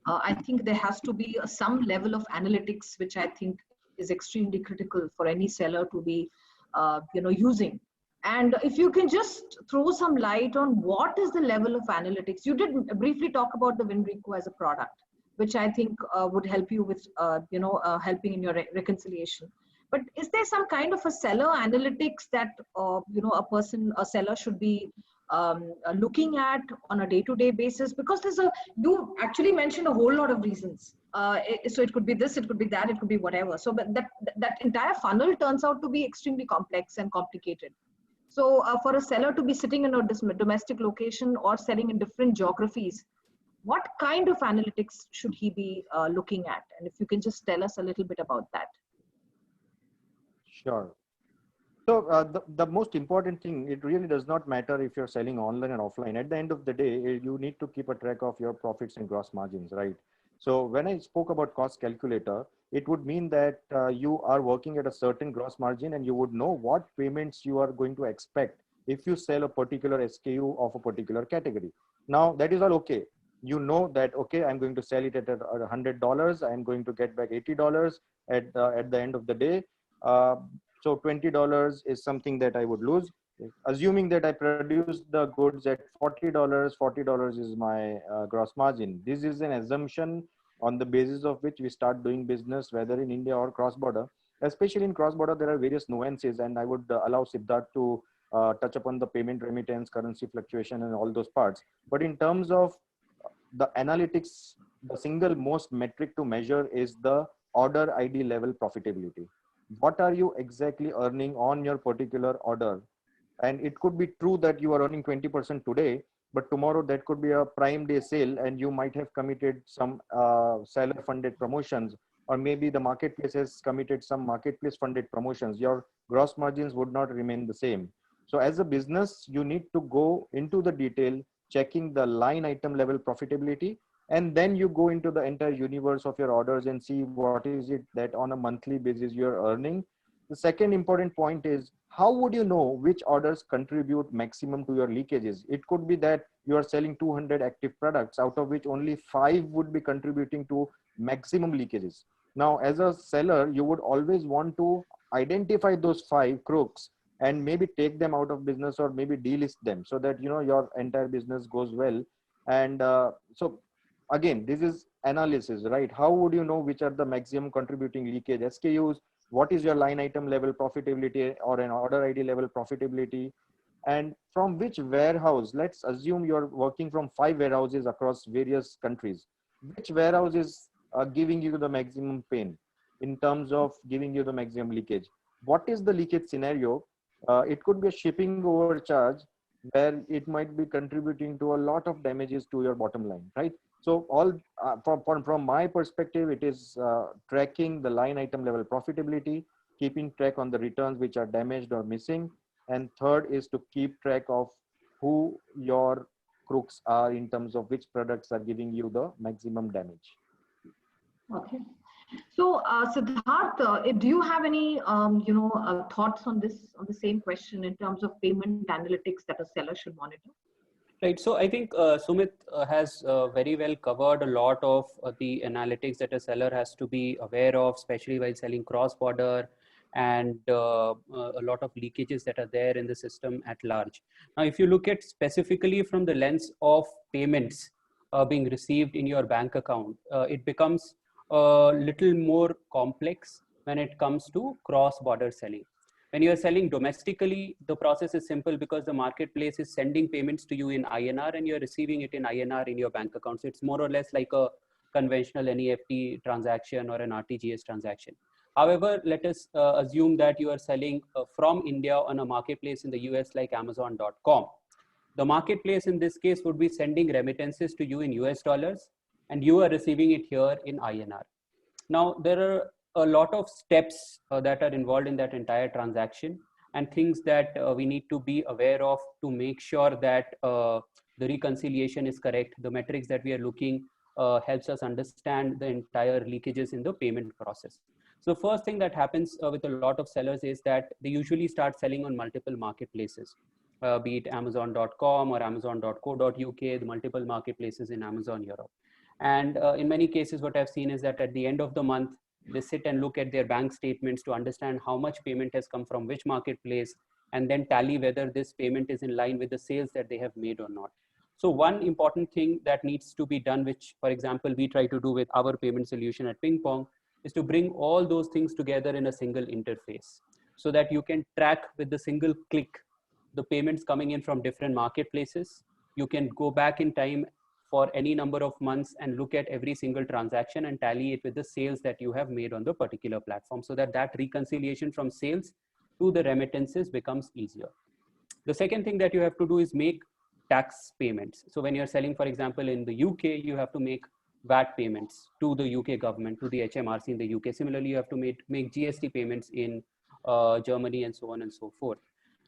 I think there has to be some level of analytics, which I think is extremely critical for any seller to be, using. And if you can just throw some light on what is the level of analytics. You did briefly talk about the WinReco as a product, which I think would help you with, helping in your reconciliation. But is there some kind of a seller analytics that, a seller should be looking at on a day-to-day basis? Because you actually mentioned a whole lot of reasons. So it could be this, it could be that, it could be whatever. So but that entire funnel turns out to be extremely complex and complicated. So for a seller to be sitting in a domestic location or selling in different geographies, what kind of analytics should he be looking at? And if you can just tell us a little bit about that. Sure. So the most important thing, it really does not matter if you're selling online and offline. At the end of the day, you need to keep a track of your profits and gross margins, right? So when I spoke about cost calculator, it would mean that you are working at a certain gross margin, and you would know what payments you are going to expect if you sell a particular SKU of a particular category. Now that is all okay. You know that, okay, I'm going to sell it at $100. I'm going to get back $80 at the end of the day. So $20 is something that I would lose. Assuming that I produce the goods at $40 is my gross margin. This is an assumption on the basis of which we start doing business, whether in India or cross-border. Especially in cross-border, there are various nuances, and I would allow Siddharth to touch upon the payment remittance, currency fluctuation, and all those parts. But in terms of the analytics, the single most metric to measure is the order ID level profitability. What are you exactly earning on your particular order? And it could be true that you are earning 20% today, but tomorrow that could be a Prime Day sale, and you might have committed some seller funded promotions, or maybe the marketplace has committed some marketplace funded promotions. Your gross margins would not remain the same. So as a business, you need to go into the detail, checking the line item level profitability, and then you go into the entire universe of your orders and see what is it that on a monthly basis you're earning. The second important point is, how would you know which orders contribute maximum to your leakages? It could be that you are selling 200 active products, out of which only 5 would be contributing to maximum leakages. Now, as a seller, you would always want to identify those 5 crooks and maybe take them out of business, or maybe delist them, so that your entire business goes well. And so again, this is analysis, right? How would you know which are the maximum contributing leakage SKUs? What is your line item level profitability or an order ID level profitability? And from which warehouse? Let's assume you're working from 5 warehouses across various countries. Which warehouse is giving you the maximum pain in terms of giving you the maximum leakage? What is the leakage scenario? It could be a shipping overcharge, where it might be contributing to a lot of damages to your bottom line, right? So all from my perspective, it is tracking the line item level profitability, keeping track on the returns which are damaged or missing. And third is to keep track of who your crooks are in terms of which products are giving you the maximum damage. Okay. So, Siddharth, do you have any, thoughts on this, on the same question in terms of payment analytics that a seller should monitor? Right. So I think Sumit has very well covered a lot of the analytics that a seller has to be aware of, especially while selling cross-border, and a lot of leakages that are there in the system at large. Now, if you look at specifically from the lens of payments being received in your bank account, it becomes a little more complex when it comes to cross-border selling. When you are selling domestically, the process is simple because the marketplace is sending payments to you in INR and you're receiving it in INR in your bank account. So it's more or less like a conventional NEFT transaction or an RTGS transaction. However, let us assume that you are selling from India on a marketplace in the US like Amazon.com. The marketplace in this case would be sending remittances to you in US dollars and you are receiving it here in INR. Now, there are a lot of steps that are involved in that entire transaction and things that we need to be aware of to make sure that the reconciliation is correct. The metrics that we are looking helps us understand the entire leakages in the payment process. So the first thing that happens with a lot of sellers is that they usually start selling on multiple marketplaces, be it Amazon.com or Amazon.co.uk, the multiple marketplaces in Amazon Europe. And in many cases, what I've seen is that at the end of the month, they sit and look at their bank statements to understand how much payment has come from which marketplace, and then tally whether this payment is in line with the sales that they have made or not. So one important thing that needs to be done, which, for example, we try to do with our payment solution at Ping Pong, is to bring all those things together in a single interface so that you can track with the single click the payments coming in from different marketplaces. You can go back in time for any number of months and look at every single transaction and tally it with the sales that you have made on the particular platform, so that that reconciliation from sales to the remittances becomes easier. The second thing that you have to do is make tax payments. So when you're selling, for example, in the UK, you have to make VAT payments to the UK government, to the HMRC in the UK. Similarly, you have to make GST payments in Germany, and so on and so forth.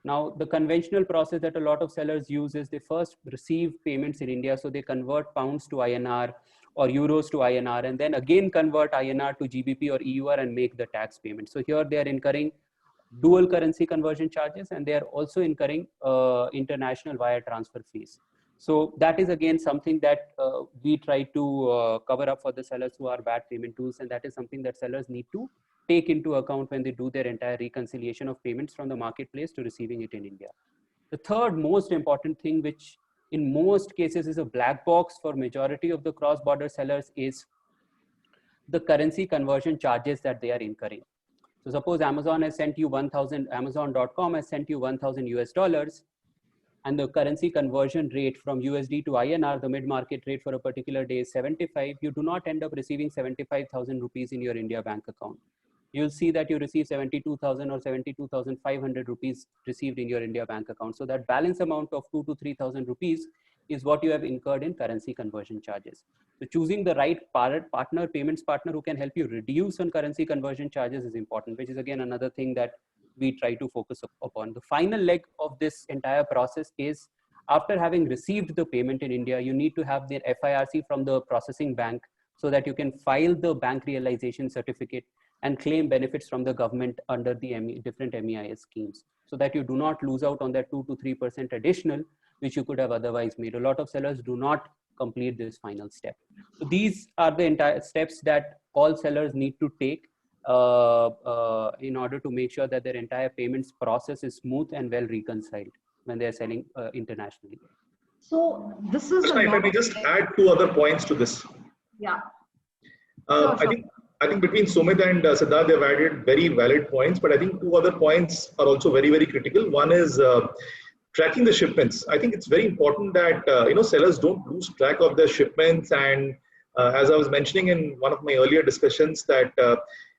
Now, the conventional process that a lot of sellers use is they first receive payments in India. So they convert pounds to INR or euros to INR, and then again convert INR to GBP or EUR and make the tax payment. So here they are incurring dual currency conversion charges, and they are also incurring international wire transfer fees. So that is again something that we try to cover up for the sellers who are VAT payment tools, and that is something that sellers need to take into account when they do their entire reconciliation of payments from the marketplace to receiving it in India. The third most important thing, which in most cases is a black box for majority of the cross-border sellers, is the currency conversion charges that they are incurring. So suppose Amazon has sent you 1,000, Amazon.com has sent you 1,000 US dollars, and the currency conversion rate from USD to INR, the mid-market rate for a particular day is 75, you do not end up receiving 75,000 rupees in your India bank account. You'll see that you receive 72,000 or 72,500 rupees received in your India bank account. So that balance amount of 2,000 to 3,000 rupees is what you have incurred in currency conversion charges. So choosing the right partner, payments partner who can help you reduce on currency conversion charges is important, which is again another thing that we try to focus upon. The final leg of this entire process is, after having received the payment in India, you need to have the FIRC from the processing bank so that you can file the bank realization certificate and claim benefits from the government under the different MEIS schemes, so that you do not lose out on that 2 to 3% additional, which you could have otherwise made. A lot of sellers do not complete this final step. So these are the entire steps that all sellers need to take in order to make sure that their entire payments process is smooth and well reconciled when they're selling internationally. So this is if I may just add two other points to this. Yeah. Sure. I think between Sumit and Siddharth, they've added very valid points, but I think two other points are also very, very critical. One is tracking the shipments. I think it's very important that sellers don't lose track of their shipments. And as I was mentioning in one of my earlier discussions, that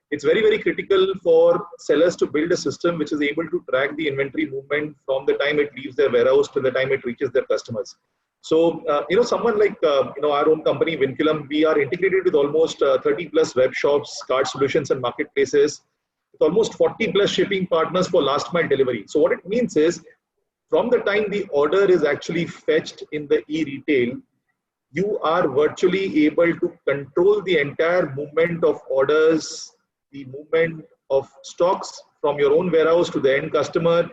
it's very, very critical for sellers to build a system which is able to track the inventory movement from the time it leaves their warehouse to the time it reaches their customers. So, someone like, our own company, Vinculum, we are integrated with almost 30 plus web shops, cart solutions and marketplaces, with almost 40 plus shipping partners for last mile delivery. So what it means is, from the time the order is actually fetched in the e-retail, you are virtually able to control the entire movement of orders, the movement of stocks from your own warehouse to the end customer.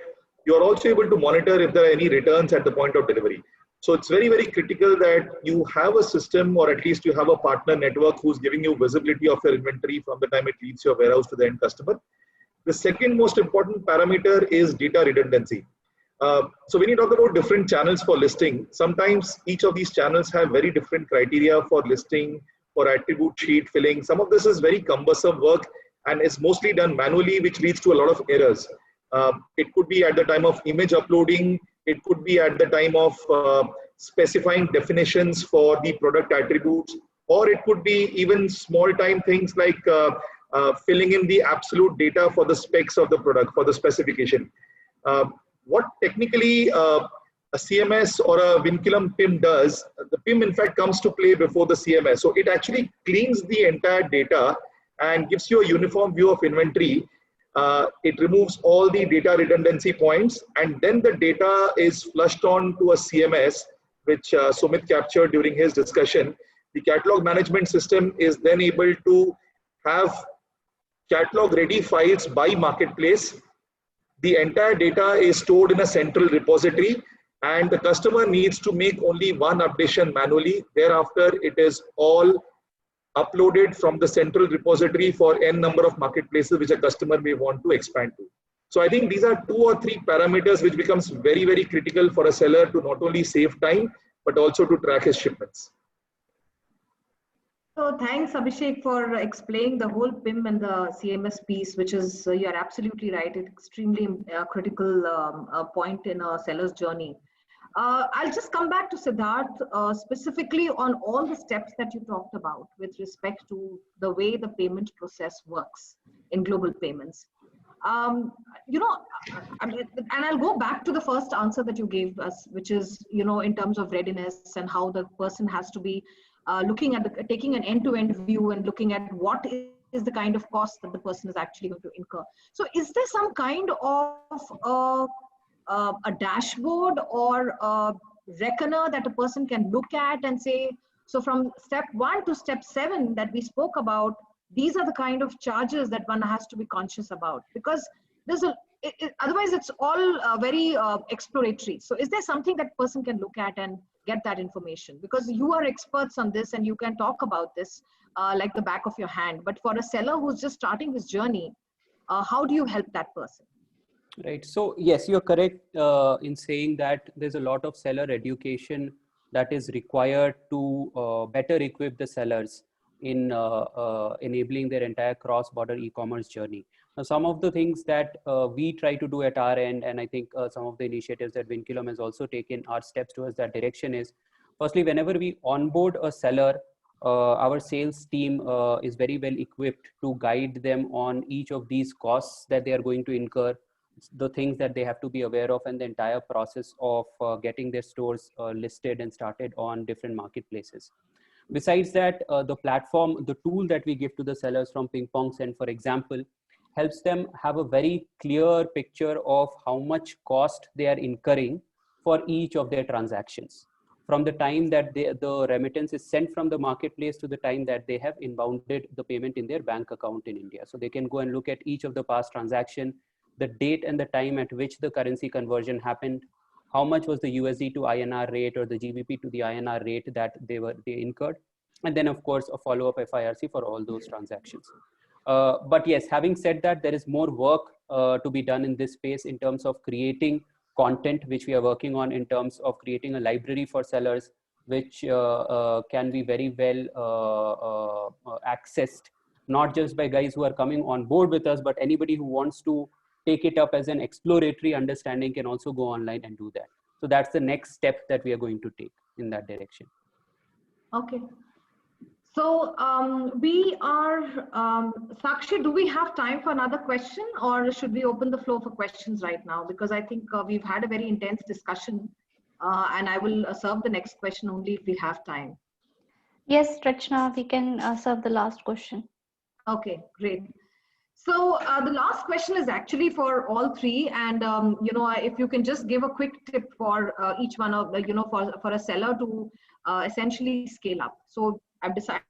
You are also able to monitor if there are any returns at the point of delivery. So it's very, very critical that you have a system, or at least you have a partner network who's giving you visibility of your inventory from the time it leaves your warehouse to the end customer. The second most important parameter is data redundancy. So when you talk about different channels for listing, sometimes each of these channels have very different criteria for listing, for attribute sheet filling. Some of this is very cumbersome work and is mostly done manually, which leads to a lot of errors. It could be at the time of image uploading. It could be at the time of specifying definitions for the product attributes, or it could be even small time things like filling in the absolute data for the specs of the product, for the specification. What technically a CMS or a Vinculum PIM does, the PIM in fact comes to play before the CMS. So it actually cleans the entire data and gives you a uniform view of inventory. It removes all the data redundancy points, and then the data is flushed on to a CMS, which Sumit captured during his discussion. The catalog management system is then able to have catalog ready files by marketplace. The entire data is stored in a central repository, and the customer needs to make only one updation manually. Thereafter, it is all uploaded from the central repository for n number of marketplaces which a customer may want to expand to. So I think these are 2 or 3 parameters which becomes very, very critical for a seller to not only save time, but also to track his shipments. So thanks, Abhishek, for explaining the whole PIM and the CMS piece, which is, you're absolutely right, it's extremely critical point in a seller's journey. I'll just come back to Siddharth specifically on all the steps that you talked about with respect to the way the payment process works in global payments. You know, and I'll go back to the first answer that you gave us, which is, you know, in terms of readiness and how the person has to be looking at taking an end-to-end view and looking at what is the kind of cost that the person is actually going to incur. So is there some kind of a dashboard or a reckoner that a person can look at and say, so from step 1 to step 7 that we spoke about, these are the kind of charges that one has to be conscious about? Because there's otherwise it's all very exploratory. So is there something that person can look at and get that information? Because you are experts on this and you can talk about this like the back of your hand. But for a seller who's just starting his journey, how do you help that person? Right. So yes, you're correct in saying that there's a lot of seller education that is required to better equip the sellers in enabling their entire cross-border e-commerce journey. Now, some of the things that we try to do at our end, and I think some of the initiatives that Vinculum has also taken are steps towards that direction, is firstly, whenever we onboard a seller, our sales team is very well equipped to guide them on each of these costs that they are going to incur, the things that they have to be aware of, and the entire process of getting their stores listed and started on different marketplaces. Besides that, the platform, the tool that we give to the sellers from Ping Pong Send, for example, helps them have a very clear picture of how much cost they are incurring for each of their transactions, from the time that the remittance is sent from the marketplace to the time that they have inbounded the payment in their bank account in India. So they can go and look at each of the past transactions, the date and the time at which the currency conversion happened, how much was the USD to INR rate or the GBP to the INR rate that they incurred, and then of course a follow-up FIRC for all those transactions. But yes, having said that, there is more work to be done in this space in terms of creating content, which we are working on in terms of creating a library for sellers, which can be very well accessed, not just by guys who are coming on board with us, but anybody who wants to take it up as an exploratory understanding can also go online and do that. So that's the next step that we are going to take in that direction. Okay. So we are, Sakshi, do we have time for another question, or should we open the floor for questions right now? Because I think we've had a very intense discussion and I will serve the next question only if we have time. Yes, Rachna, we can serve the last question. Okay, great. So the last question is actually for all three, and if you can just give a quick tip for each one of the, for a seller to essentially scale up. So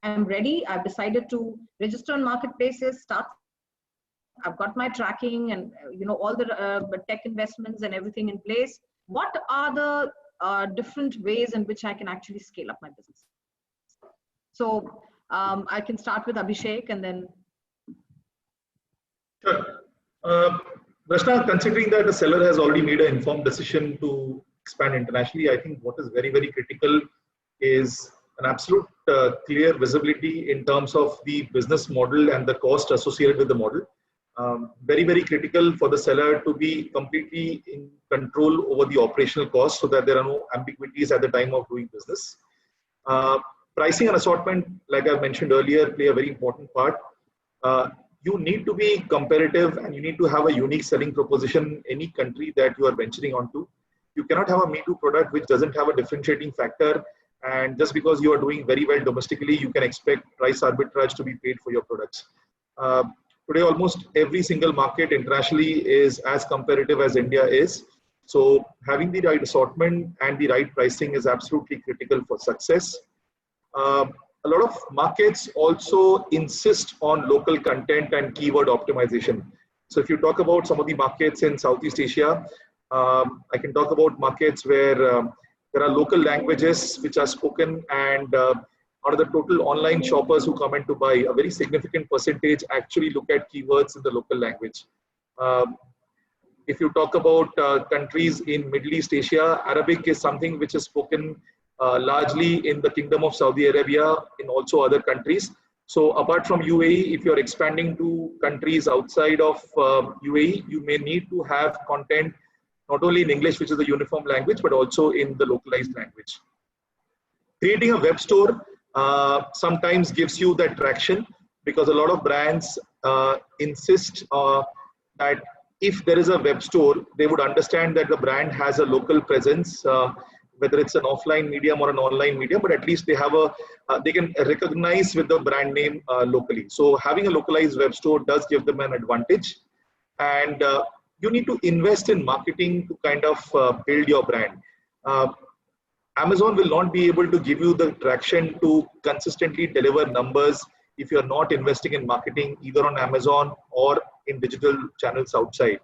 I'm ready. I've decided to register on marketplaces, start. I've got my tracking and all the tech investments and everything in place. What are the different ways in which I can actually scale up my business? So I can start with Abhishek and then. Sure. Rachna, considering that the seller has already made an informed decision to expand internationally, I think what is very, very critical is an absolute clear visibility in terms of the business model and the cost associated with the model. Very, very critical for the seller to be completely in control over the operational costs so that there are no ambiguities at the time of doing business. Pricing and assortment, like I mentioned earlier, play a very important part. You need to be competitive and you need to have a unique selling proposition in any country that you are venturing onto. You cannot have a Me Too product which doesn't have a differentiating factor, and just because you are doing very well domestically, you can expect price arbitrage to be paid for your products. Today, almost every single market internationally is as competitive as India is. So having the right assortment and the right pricing is absolutely critical for success. A lot of markets also insist on local content and keyword optimization. So if you talk about some of the markets in Southeast Asia, I can talk about markets where there are local languages which are spoken, and out of the total online shoppers who come in to buy, a very significant percentage actually look at keywords in the local language. If you talk about countries in Middle East Asia, Arabic is something which is spoken largely in the Kingdom of Saudi Arabia, in also other countries. So apart from UAE, if you're expanding to countries outside of UAE, you may need to have content not only in English, which is the uniform language, but also in the localized language. Creating a web store sometimes gives you that traction, because a lot of brands insist that if there is a web store, they would understand that the brand has a local presence, whether it's an offline medium or an online medium, but at least they have they can recognize with the brand name locally. So having a localized web store does give them an advantage. And you need to invest in marketing to kind of build your brand. Amazon will not be able to give you the traction to consistently deliver numbers if you're not investing in marketing, either on Amazon or in digital channels outside.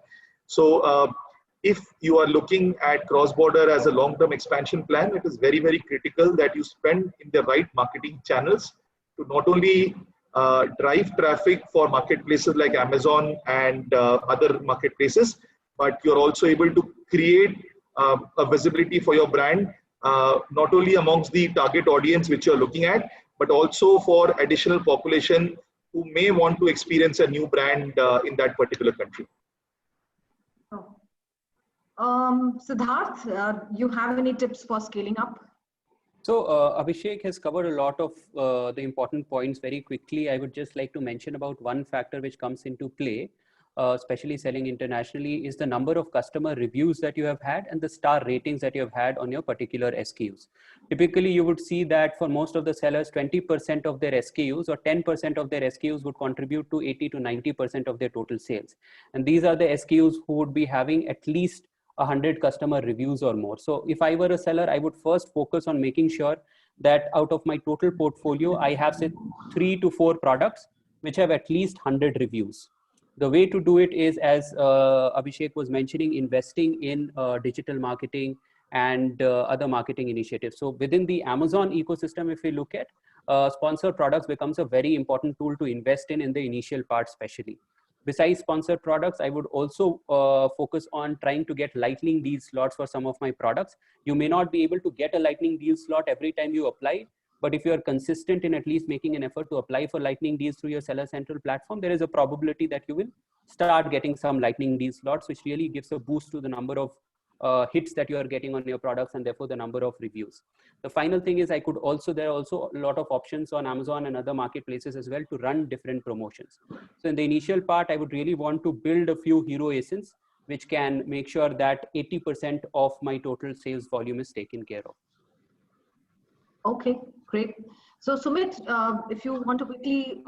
So if you are looking at cross-border as a long-term expansion plan, it is very, very critical that you spend in the right marketing channels to not only drive traffic for marketplaces like Amazon and other marketplaces, but you're also able to create a visibility for your brand, not only amongst the target audience which you're looking at, but also for additional population who may want to experience a new brand in that particular country. Siddharth, you have any tips for scaling up? So Abhishek has covered a lot of the important points very quickly. I would just like to mention about one factor which comes into play, especially selling internationally, is the number of customer reviews that you have had and the star ratings that you have had on your particular SKUs. Typically, you would see that for most of the sellers, 20% of their SKUs or 10% of their SKUs would contribute to 80 to 90% of their total sales. And these are the SKUs who would be having at least 100 customer reviews or more. So if I were a seller, I would first focus on making sure that out of my total portfolio, I have say 3 to 4 products which have at least 100 reviews. The way to do it is, as Abhishek was mentioning, investing in digital marketing and other marketing initiatives. So within the Amazon ecosystem, if we look at, sponsored products becomes a very important tool to invest in the initial part especially. Besides sponsored products, I would also focus on trying to get lightning deal slots for some of my products. You may not be able to get a lightning deal slot every time you apply, but if you are consistent in at least making an effort to apply for lightning deals through your Seller Central platform, there is a probability that you will start getting some lightning deal slots, which really gives a boost to the number of hits that you are getting on your products and therefore the number of reviews. The final thing is there are also a lot of options on Amazon and other marketplaces as well to run different promotions. So in the initial part, I would really want to build a few hero ASINs which can make sure that 80% of my total sales volume is taken care of. Okay, great. So Sumit, if you want to quickly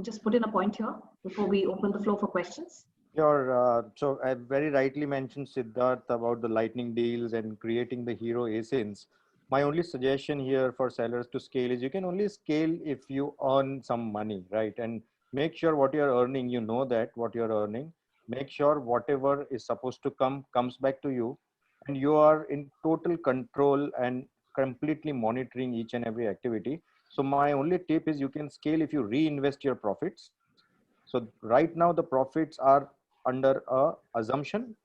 just put in a point here before we open the floor for questions. Sure. So I very rightly mentioned Siddharth about the lightning deals and creating the hero ASINs. My only suggestion here for sellers to scale is you can only scale if you earn some money, right? And make sure what you're earning, you know that what you're earning. Make sure whatever is supposed to come comes back to you, and you are in total control and completely monitoring each and every activity. So my only tip is you can scale if you reinvest your profits. So right now the profits are under a assumption.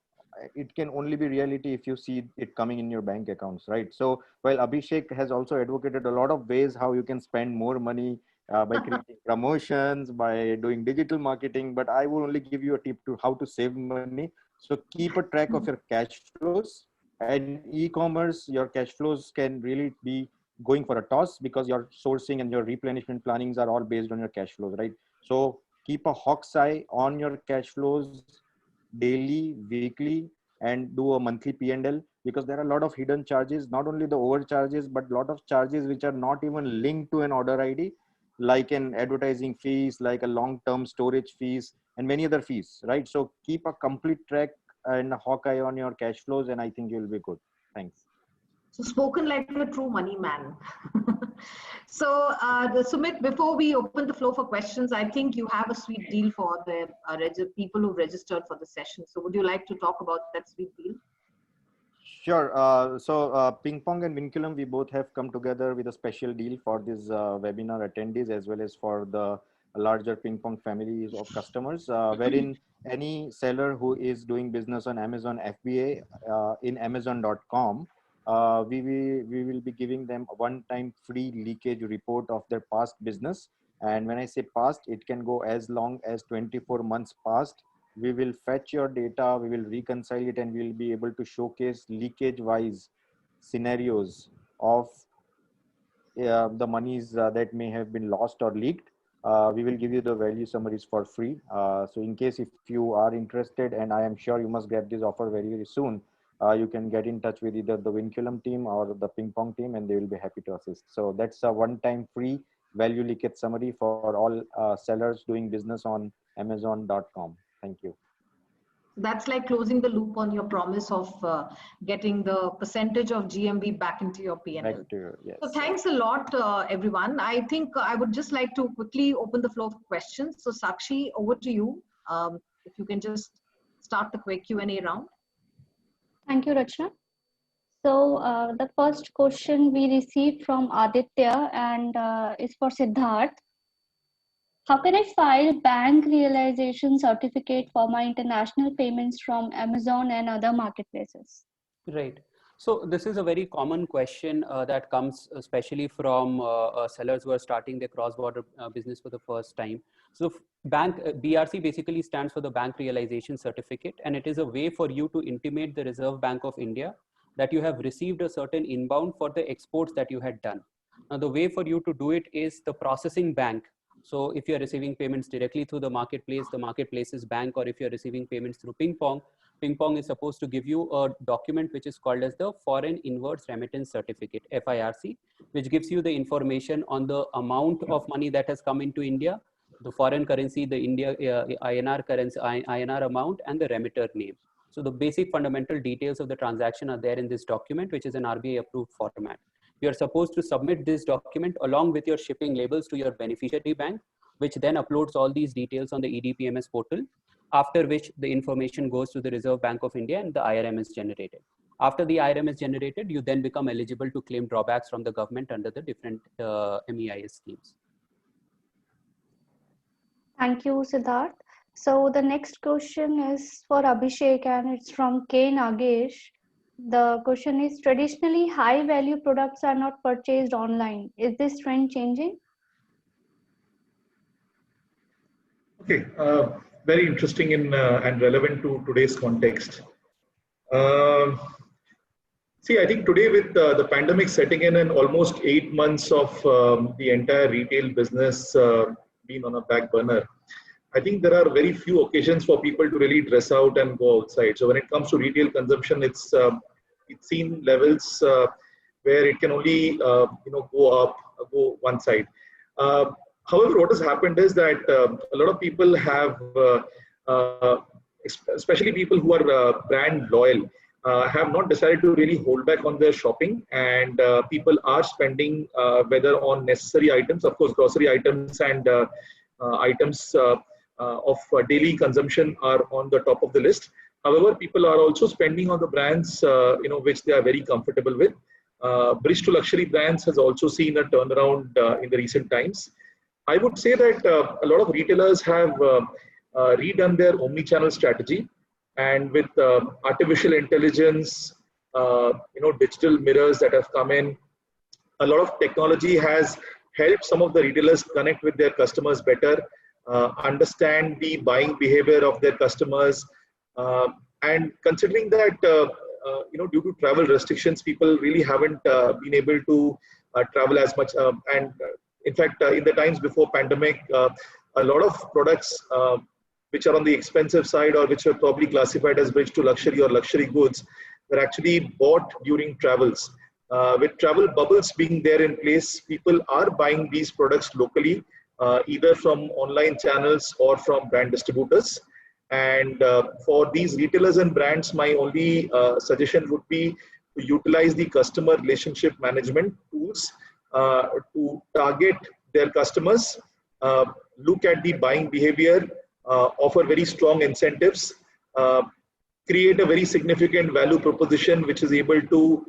It can only be reality if you see it coming in your bank accounts, right? So while Abhishek has also advocated a lot of ways how you can spend more money by creating promotions, by doing digital marketing, but I will only give you a tip to how to save money. So keep a track of your cash flows, and e-commerce, your cash flows can really be going for a toss because your sourcing and your replenishment plannings are all based on your cash flows, right? So keep a hawk's eye on your cash flows daily, weekly, and do a monthly P&L, because there are a lot of hidden charges, not only the overcharges, but a lot of charges which are not even linked to an order ID, like an advertising fees, like a long-term storage fees, and many other fees, right? So keep a complete track and a hawk eye on your cash flows, and I think you'll be good. Thanks. So spoken like a true money man. So Sumit, before we open the floor for questions, I think you have a sweet deal for the people who registered for the session. So would you like to talk about that sweet deal? Sure. Ping Pong and Vinculum, we both have come together with a special deal for this webinar attendees, as well as for the larger Ping Pong families of customers, wherein any seller who is doing business on Amazon FBA in Amazon.com, we will be giving them a one-time free leakage report of their past business. And when I say past, it can go as long as 24 months past. We will fetch your data, we will reconcile it, and we'll be able to showcase leakage wise scenarios of the monies that may have been lost or leaked. We will give you the value summaries for free. So in case if you are interested, and I am sure you must get this offer very, very soon, you can get in touch with either the Vinculum team or the Ping Pong team, and they will be happy to assist. So that's a one-time free value leakage summary for all sellers doing business on Amazon.com. Thank you. That's like closing the loop on your promise of getting the percentage of GMV back into your P&L. Yes. So thanks a lot, everyone. I think I would just like to quickly open the floor for questions. So Sakshi, over to you. If you can just start the quick Q&A round. Thank you, Rachna. So the first question we received from Aditya and is for Siddharth. How can I file bank realization certificate for my international payments from Amazon and other marketplaces? Right. So this is a very common question that comes especially from sellers who are starting their cross-border business for the first time. So BRC basically stands for the Bank Realization Certificate, and it is a way for you to intimate the Reserve Bank of India that you have received a certain inbound for the exports that you had done. Now the way for you to do it is the processing bank. So if you're receiving payments directly through the marketplace's bank, or if you're receiving payments through Ping Pong is supposed to give you a document which is called as the Foreign Inwards Remittance Certificate, FIRC, which gives you the information on the amount of money that has come into India, the foreign currency, the India INR currency, INR amount, and the remitter name. So the basic fundamental details of the transaction are there in this document, which is an RBI approved format. You're supposed to submit this document along with your shipping labels to your beneficiary bank, which then uploads all these details on the EDPMS portal, after which the information goes to the Reserve Bank of India and the IRM is generated. After the IRM is generated, you then become eligible to claim drawbacks from the government under the different MEIS schemes. Thank you, Siddharth. So the next question is for Abhishek, and it's from K. Nagesh. The question is, traditionally high value products are not purchased online. Is this trend changing? Okay, very interesting and relevant to today's context. See, I think today with the pandemic setting in and almost 8 months of the entire retail business being on a back burner, I think there are very few occasions for people to really dress out and go outside. So when it comes to retail consumption, it's seen levels where it can only go up go one side. However, what has happened is that a lot of people have, especially people who are brand loyal, have not decided to really hold back on their shopping, and people are spending whether on necessary items, of course, grocery items and items of daily consumption are on the top of the list. However, people are also spending on the brands which they are very comfortable with. Bridge to luxury brands has also seen a turnaround in the recent times. I would say that a lot of retailers have redone their omni-channel strategy, and with artificial intelligence, digital mirrors that have come in, a lot of technology has helped some of the retailers connect with their customers better, understand the buying behavior of their customers, and considering that due to travel restrictions, people really haven't been able to travel as much. And in fact, in the times before pandemic, a lot of products which are on the expensive side or which are probably classified as bridge to luxury or luxury goods were actually bought during travels. With travel bubbles being there in place, people are buying these products locally, either from online channels or from brand distributors. And for these retailers and brands, my only suggestion would be to utilize the customer relationship management tools to target their customers, look at the buying behavior, offer very strong incentives, create a very significant value proposition which is able to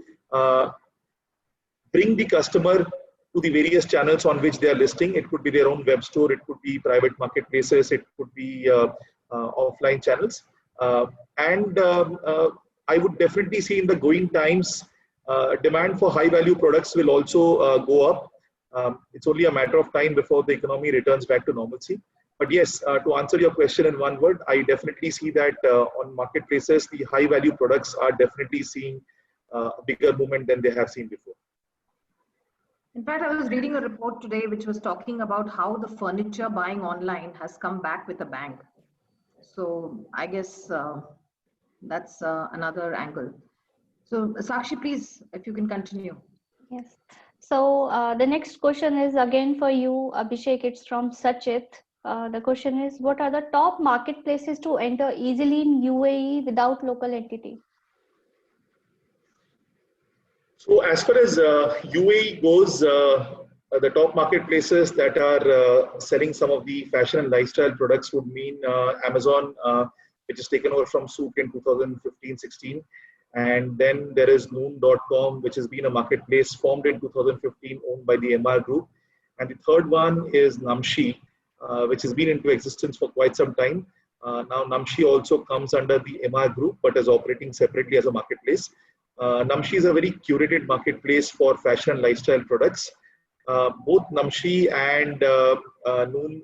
bring the customer to the various channels on which they are listing. It could be their own web store, it could be private marketplaces, it could be offline channels. I would definitely see in the going times, demand for high value products will also go up. It's only a matter of time before the economy returns back to normalcy. But yes, to answer your question in one word, I definitely see that on marketplaces, the high value products are definitely seeing a bigger movement than they have seen before. In fact, I was reading a report today which was talking about how the furniture buying online has come back with a bang. So I guess that's another angle. So Sakshi, please, if you can continue. Yes. So the next question is again for you, Abhishek. It's from Sachit. The question is, what are the top marketplaces to enter easily in UAE without local entity? So as far as UAE goes, the top marketplaces that are selling some of the fashion and lifestyle products would mean Amazon, which is taken over from Souq in 2015-16. And then there is Noon.com, which has been a marketplace formed in 2015, owned by the MR Group. And the third one is Namshi, which has been into existence for quite some time. Now Namshi also comes under the MR Group, but is operating separately as a marketplace. Namshi is a very curated marketplace for fashion and lifestyle products. Both Namshi and Noon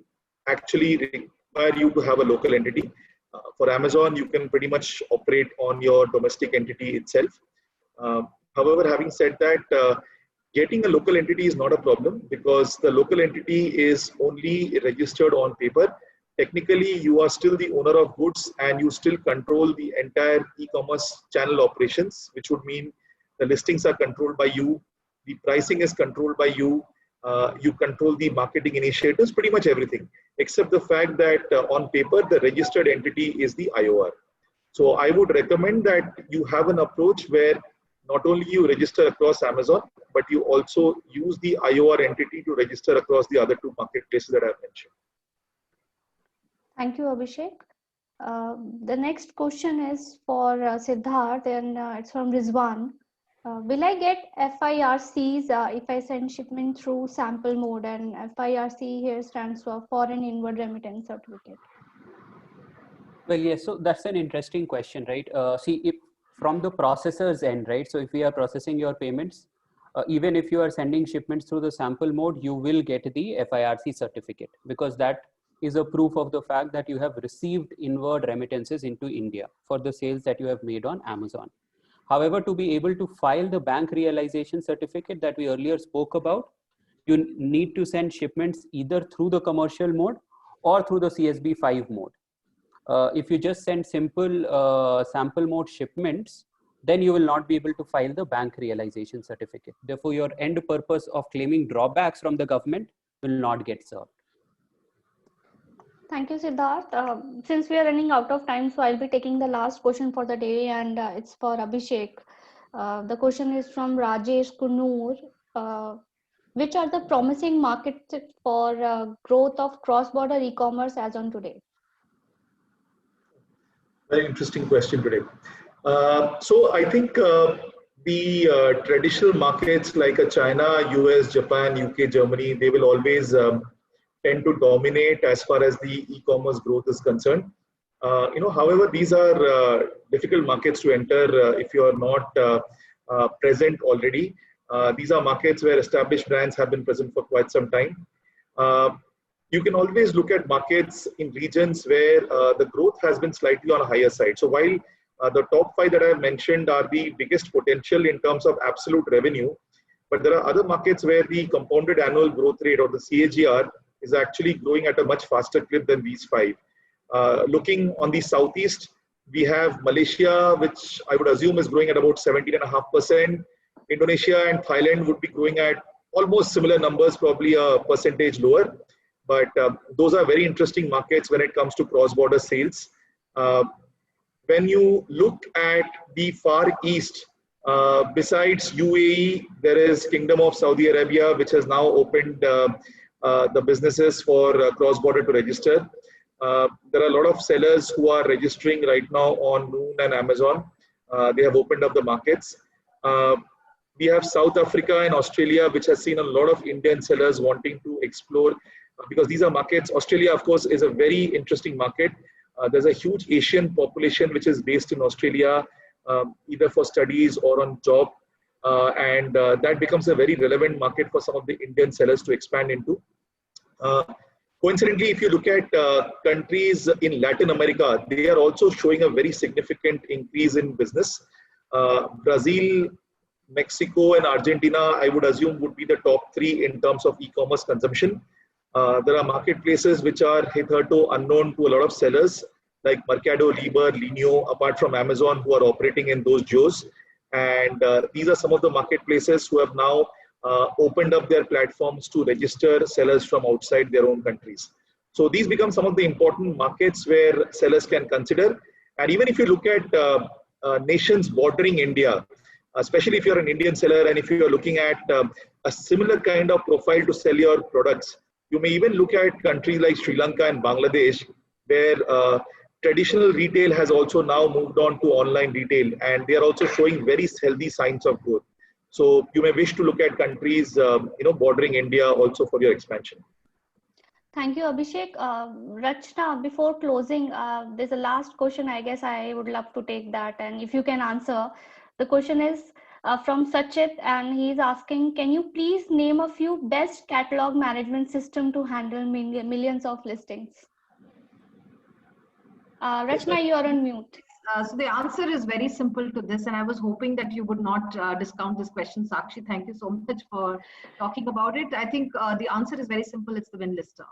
actually require you to have a local entity. For Amazon, you can pretty much operate on your domestic entity itself. However, having said that, getting a local entity is not a problem because the local entity is only registered on paper. Technically, you are still the owner of goods and you still control the entire e-commerce channel operations, which would mean the listings are controlled by you, the pricing is controlled by you, you control the marketing initiatives, pretty much everything, except the fact that on paper, the registered entity is the IOR. So I would recommend that you have an approach where not only you register across Amazon, but you also use the IOR entity to register across the other two marketplaces that I've mentioned. Thank you, Abhishek. The next question is for Siddharth, and it's from Rizwan. Will I get FIRCs if I send shipment through sample mode? And FIRC here stands for Foreign Inward Remittance Certificate. Well, yes, so that's an interesting question, right? See, if from the processor's end, right? So if we are processing your payments, even if you are sending shipments through the sample mode, you will get the FIRC certificate because that is a proof of the fact that you have received inward remittances into India for the sales that you have made on Amazon. However, to be able to file the bank realization certificate that we earlier spoke about, you need to send shipments either through the commercial mode or through the CSB 5 mode. If you just send simple sample mode shipments, then you will not be able to file the bank realization certificate. Therefore, your end purpose of claiming drawbacks from the government will not get served. Thank you, Siddharth. Since we are running out of time, so I'll be taking the last question for the day, and it's for Abhishek. The question is from Rajesh Kunur. Which are the promising markets for growth of cross-border e-commerce as on today? Very interesting question today. So I think the traditional markets like China, US, Japan, UK, Germany, they will always tend to dominate as far as the e-commerce growth is concerned. However, these are difficult markets to enter if you are not present already. These are markets where established brands have been present for quite some time. You can always look at markets in regions where the growth has been slightly on a higher side. So while the top 5 that I have mentioned are the biggest potential in terms of absolute revenue, but there are other markets where the compounded annual growth rate, or the CAGR, is actually growing at a much faster clip than these 5. Looking on the southeast, we have Malaysia, which I would assume is growing at about 17.5%. Indonesia and Thailand would be growing at almost similar numbers, probably a percentage lower. But those are very interesting markets when it comes to cross-border sales. When you look at the Far East, besides UAE, there is Kingdom of Saudi Arabia, which has now opened the businesses for cross-border to register. There are a lot of sellers who are registering right now on Noon and Amazon. They have opened up the markets. We have South Africa and Australia, which has seen a lot of Indian sellers wanting to explore, because these are markets. Australia, of course, is a very interesting market. There's a huge Asian population which is based in Australia, either for studies or on job. And that becomes a very relevant market for some of the Indian sellers to expand into. Coincidentally, if you look at countries in Latin America, they are also showing a very significant increase in business. Brazil, Mexico, and Argentina, I would assume, would be the top 3 in terms of e-commerce consumption. There are marketplaces which are hitherto unknown to a lot of sellers, like Mercado Libre, Linio, apart from Amazon, who are operating in those geos. And these are some of the marketplaces who have now opened up their platforms to register sellers from outside their own countries. So these become some of the important markets where sellers can consider. And even if you look at nations bordering India, especially if you're an Indian seller and if you're looking at a similar kind of profile to sell your products, you may even look at countries like Sri Lanka and Bangladesh, where traditional retail has also now moved on to online retail, and they are also showing very healthy signs of growth. So you may wish to look at countries, bordering India also for your expansion. Thank you, Abhishek. Rachna, before closing, there's a last question. I guess I would love to take that, and if you can answer. The question is from Sachit, and he's asking, can you please name a few best catalog management system to handle millions of listings? Rachna, you are on mute. So the answer is very simple to this, and I was hoping that you would not discount this question, Sakshi. Thank you so much for talking about it. I think the answer is very simple. It's the WinLister.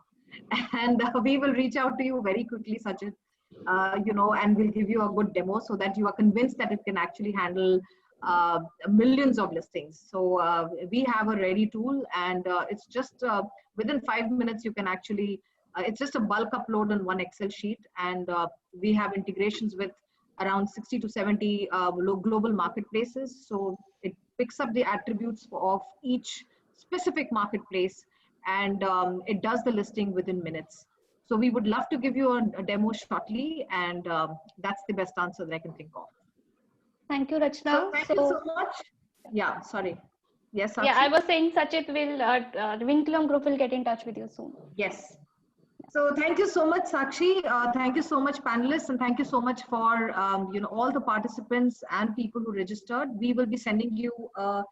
And we will reach out to you very quickly, Sachit. And we'll give you a good demo so that you are convinced that it can actually handle millions of listings. So we have a ready tool, and it's just within 5 minutes you can actually, it's just a bulk upload on one Excel sheet, and we have integrations with around 60 to 70 global marketplaces. So it picks up the attributes of each specific marketplace, and it does the listing within minutes. So we would love to give you a demo shortly, and that's the best answer that I can think of. Thank you, Rachna. So thank you so much. Yeah, sorry. Yes, Sakshi? Yeah, I was saying Sachit will, Vinculum Group will get in touch with you soon. Yes. So thank you so much, Sakshi. Thank you so much, panelists, and thank you so much for all the participants and people who registered. We will be sending you the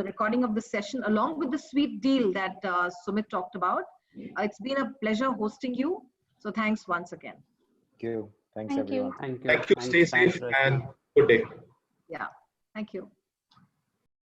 recording of the session along with the sweet deal that Sumit talked about. It's been a pleasure hosting you. So thanks once again. Thank you. Thanks, Thank everyone. you. Thank you. Thank you. Stay safe and good day. Yeah. Thank you.